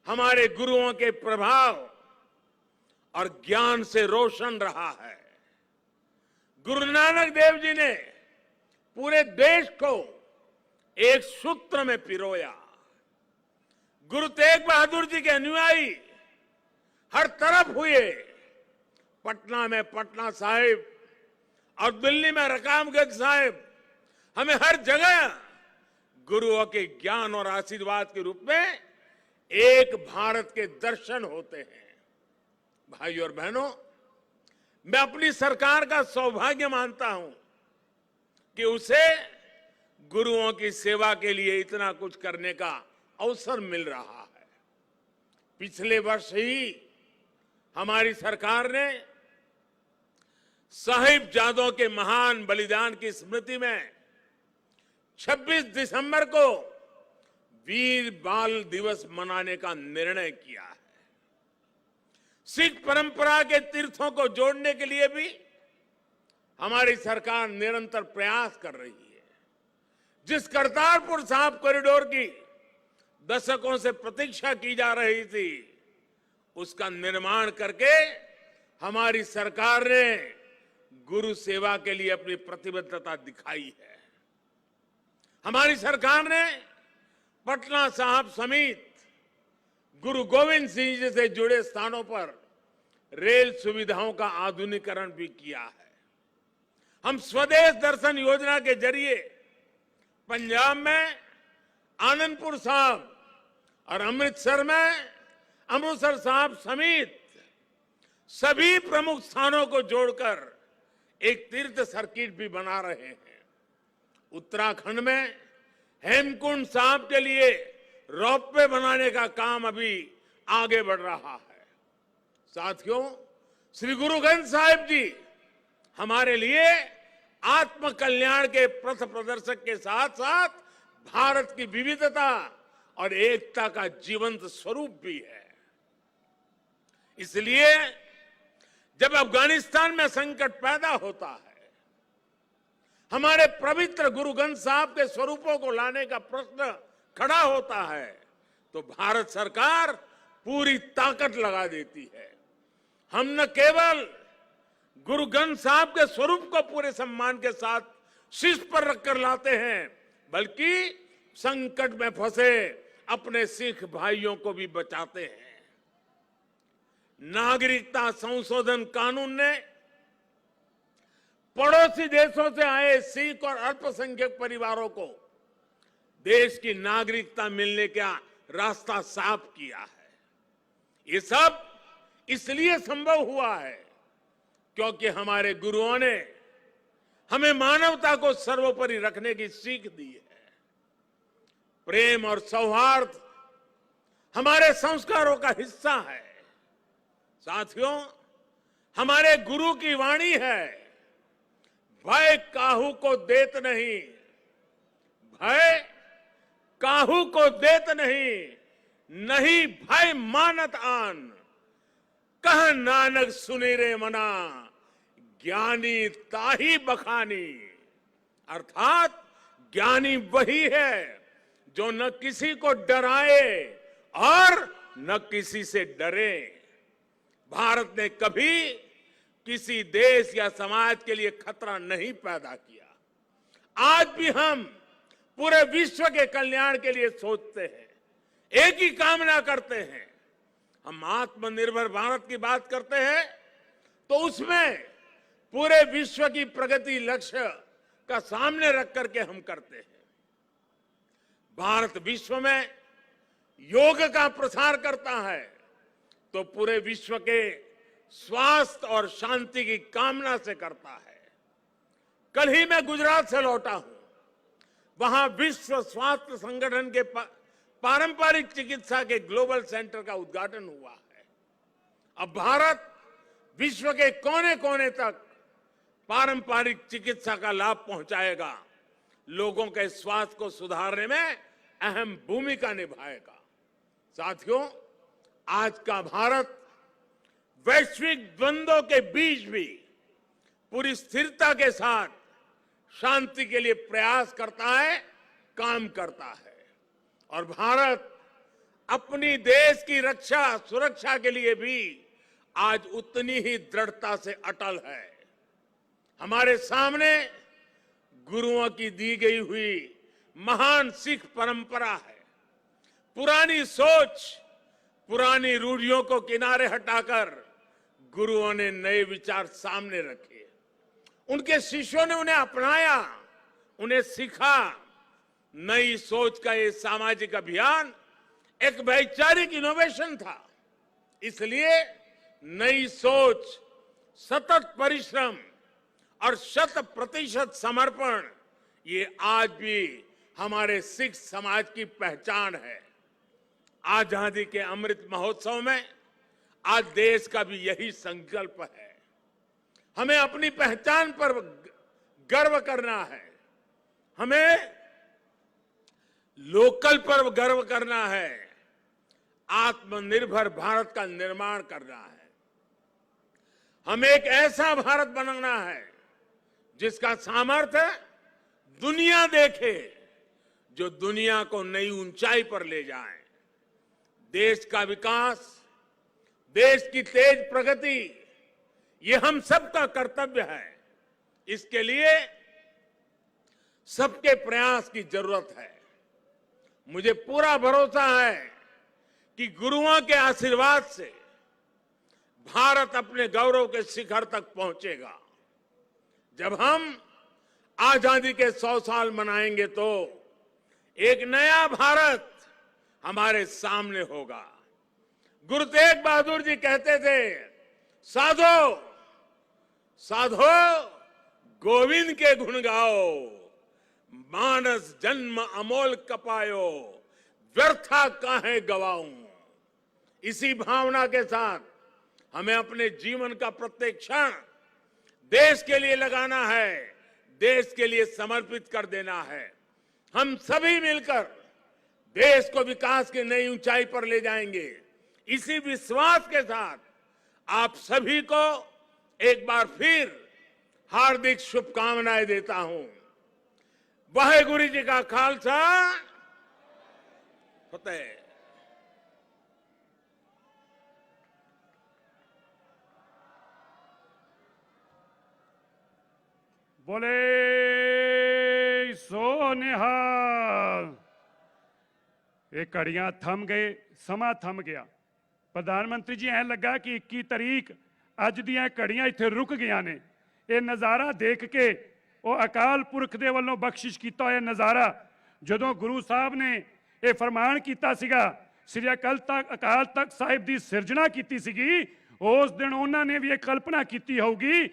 हमारे गुरुओं के प्रभाव और ज्ञान से रोशन रहा है। गुरु नानक देव जी ने पूरे देश को एक सूत्र में पिरोया। गुरु तेग बहादुर जी के अनुयायी हर तरफ हुए। पटना में पटना साहिब और दिल्ली में रकाबगंज साहिब, हमें हर जगह गुरुओं के ज्ञान और आशीर्वाद के रूप में एक भारत के दर्शन होते हैं। भाइयों और बहनों, मैं अपनी सरकार का सौभाग्य मानता हूं कि उसे गुरुओं की सेवा के लिए इतना कुछ करने का अवसर मिल रहा है। पिछले वर्ष ही हमारी सरकार ने साहिबजादों के महान बलिदान की स्मृति में 26 दिसंबर को वीर बाल दिवस मनाने का निर्णय किया है। सिख परंपरा के तीर्थों को जोड़ने के लिए भी हमारी सरकार निरंतर प्रयास कर रही है। जिस करतारपुर साहिब कॉरिडोर की दशकों से प्रतीक्षा की जा रही थी, उसका निर्माण करके हमारी सरकार ने गुरु सेवा के लिए अपनी प्रतिबद्धता दिखाई है। हमारी सरकार ने पटना साहिब समेत गुरु गोविंद सिंह जी से जुड़े स्थानों पर रेल सुविधाओं का आधुनिकीकरण भी किया है। हम स्वदेश दर्शन योजना के जरिए पंजाब में आनंदपुर साहिब और अमृतसर में अमृतसर साहिब समेत सभी प्रमुख स्थानों को जोड़कर एक तीर्थ सर्किट भी बना रहे हैं। उत्तराखंड में हेमकुंड साहिब के लिए रोपवे बनाने का काम अभी आगे बढ़ रहा है। साथियों, श्री गुरु ग्रंथ साहिब जी हमारे लिए आत्म कल्याण के पथ प्रदर्शक के साथ साथ भारत की विविधता और एकता का जीवंत स्वरूप भी है। इसलिए जब अफगानिस्तान में संकट पैदा होता है, हमारे पवित्र गुरु ग्रंथ साहिब के स्वरूपों को लाने का प्रश्न खड़ा होता है तो भारत सरकार पूरी ताकत लगा देती है। हम न केवल गुरु ग्रंथ साहब के स्वरूप को पूरे सम्मान के साथ शीर्ष पर रखकर लाते हैं, बल्कि संकट में फंसे अपने सिख भाइयों को भी बचाते हैं। नागरिकता संशोधन कानून ने पड़ोसी देशों से आए सिख और अल्पसंख्यक परिवारों को देश की नागरिकता मिलने का रास्ता साफ किया है। ये सब इसलिए संभव हुआ है क्योंकि हमारे गुरुओं ने हमें मानवता को सर्वोपरि रखने की सीख दी है। प्रेम और सौहार्द हमारे संस्कारों का हिस्सा है। साथियों, हमारे गुरु की वाणी है, भय काहू को देत नहीं, भय काहू को देत नहीं, नहीं भय मानत आन, कह नानक सुनी रे मना, ज्ञानी ताही बखानी। अर्थात ज्ञानी वही है जो न किसी को डराए और न किसी से डरे। भारत ने कभी किसी देश या समाज के लिए खतरा नहीं पैदा किया। आज भी हम पूरे विश्व के कल्याण के लिए सोचते हैं, एक ही कामना करते हैं। हम आत्मनिर्भर भारत की बात करते हैं तो उसमें पूरे विश्व की प्रगति लक्ष्य का सामने रख करके हम करते हैं। भारत विश्व में योग का प्रसार करता है तो पूरे विश्व के स्वास्थ्य और शांति की कामना से करता है। कल ही मैं गुजरात से लौटा हूं, वहां विश्व स्वास्थ्य संगठन के पारंपरिक चिकित्सा के ग्लोबल सेंटर का उद्घाटन हुआ है। अब भारत विश्व के कोने कोने तक पारंपरिक चिकित्सा का लाभ पहुंचाएगा, लोगों के स्वास्थ्य को सुधारने में अहम भूमिका निभाएगा। साथियों, आज का भारत वैश्विक द्वंद्वों के बीच भी पूरी स्थिरता के साथ शांति के लिए प्रयास करता है, काम करता है। और भारत अपनी देश की रक्षा सुरक्षा के लिए भी आज उतनी ही दृढ़ता से अटल है। हमारे सामने गुरुओं की दी गई हुई महान सिख परंपरा है। पुरानी सोच, पुरानी रूढ़ियों को किनारे हटाकर गुरुओं ने नए विचार सामने रखे। उनके शिष्यों ने उन्हें अपनाया, उन्हें सीखा। नई सोच का ये सामाजिक अभियान एक वैचारिक इनोवेशन था। इसलिए नई सोच, सतत परिश्रम और 100% समर्पण ये आज भी हमारे सिख समाज की पहचान है। आजादी के अमृत महोत्सव में आज देश का भी यही संकल्प है। हमें अपनी पहचान पर गर्व करना है, हमें लोकल पर गर्व करना है, आत्मनिर्भर भारत का निर्माण करना है। हमें एक ऐसा भारत बनाना है जिसका सामर्थ्य दुनिया देखे, जो दुनिया को नई ऊंचाई पर ले जाए। देश का विकास, देश की तेज प्रगति, ये हम सबका कर्तव्य है। इसके लिए सबके प्रयास की जरूरत है। मुझे पूरा भरोसा है कि गुरुओं के आशीर्वाद से भारत अपने गौरव के शिखर तक पहुंचेगा। जब हम आजादी के 100 साल मनाएंगे तो एक नया भारत हमारे सामने होगा। गुरु तेग बहादुर जी कहते थे, साधो साधो गोविंद के गुण गाओ, मानस जन्म अमोल कपायो, व्यर्था काहे गवाऊं। इसी भावना के साथ हमें अपने जीवन का प्रत्येक क्षण देश के लिए लगाना है, देश के लिए समर्पित कर देना है। हम सभी मिलकर देश को विकास की नई ऊंचाई पर ले जाएंगे। इसी विश्वास के साथ आप सभी को एक बार फिर हार्दिक शुभकामनाएं देता हूं। वाहेगुरु जी का खालसा, ਫਤਿਹ। बोले सो निहाल। ਇਹ ਘੜੀਆਂ ਥੰਮ ਗਏ, ਸਮਾਂ ਥੰਮ ਗਿਆ। ਪ੍ਰਧਾਨ ਮੰਤਰੀ ਜੀ, ਐਂ ਲੱਗਾ ਕਿ 21 ਤਰੀਕ ਅੱਜ ਦੀਆਂ ਘੜੀਆਂ ਇੱਥੇ ਰੁਕ ਗਈਆਂ ਨੇ। ਇਹ ਨਜ਼ਾਰਾ ਦੇਖ ਕੇ ਉਹ ਅਕਾਲ ਪੁਰਖ ਦੇ ਵੱਲੋਂ ਬਖਸ਼ਿਸ਼ ਕੀਤਾ ਹੋਇਆ ਨਜ਼ਾਰਾ, ਜਦੋਂ ਗੁਰੂ ਸਾਹਿਬ ਨੇ ਇਹ ਫਰਮਾਨ ਕੀਤਾ ਸੀਗਾ, ਸ੍ਰੀ ਅਕਾਲ ਤਖਤ ਸਾਹਿਬ ਦੀ ਸਿਰਜਣਾ ਕੀਤੀ ਸੀਗੀ, ਉਸ ਦਿਨ ਉਹਨਾਂ ਨੇ ਵੀ ਇਹ ਕਲਪਨਾ ਕੀਤੀ ਹੋਊਗੀ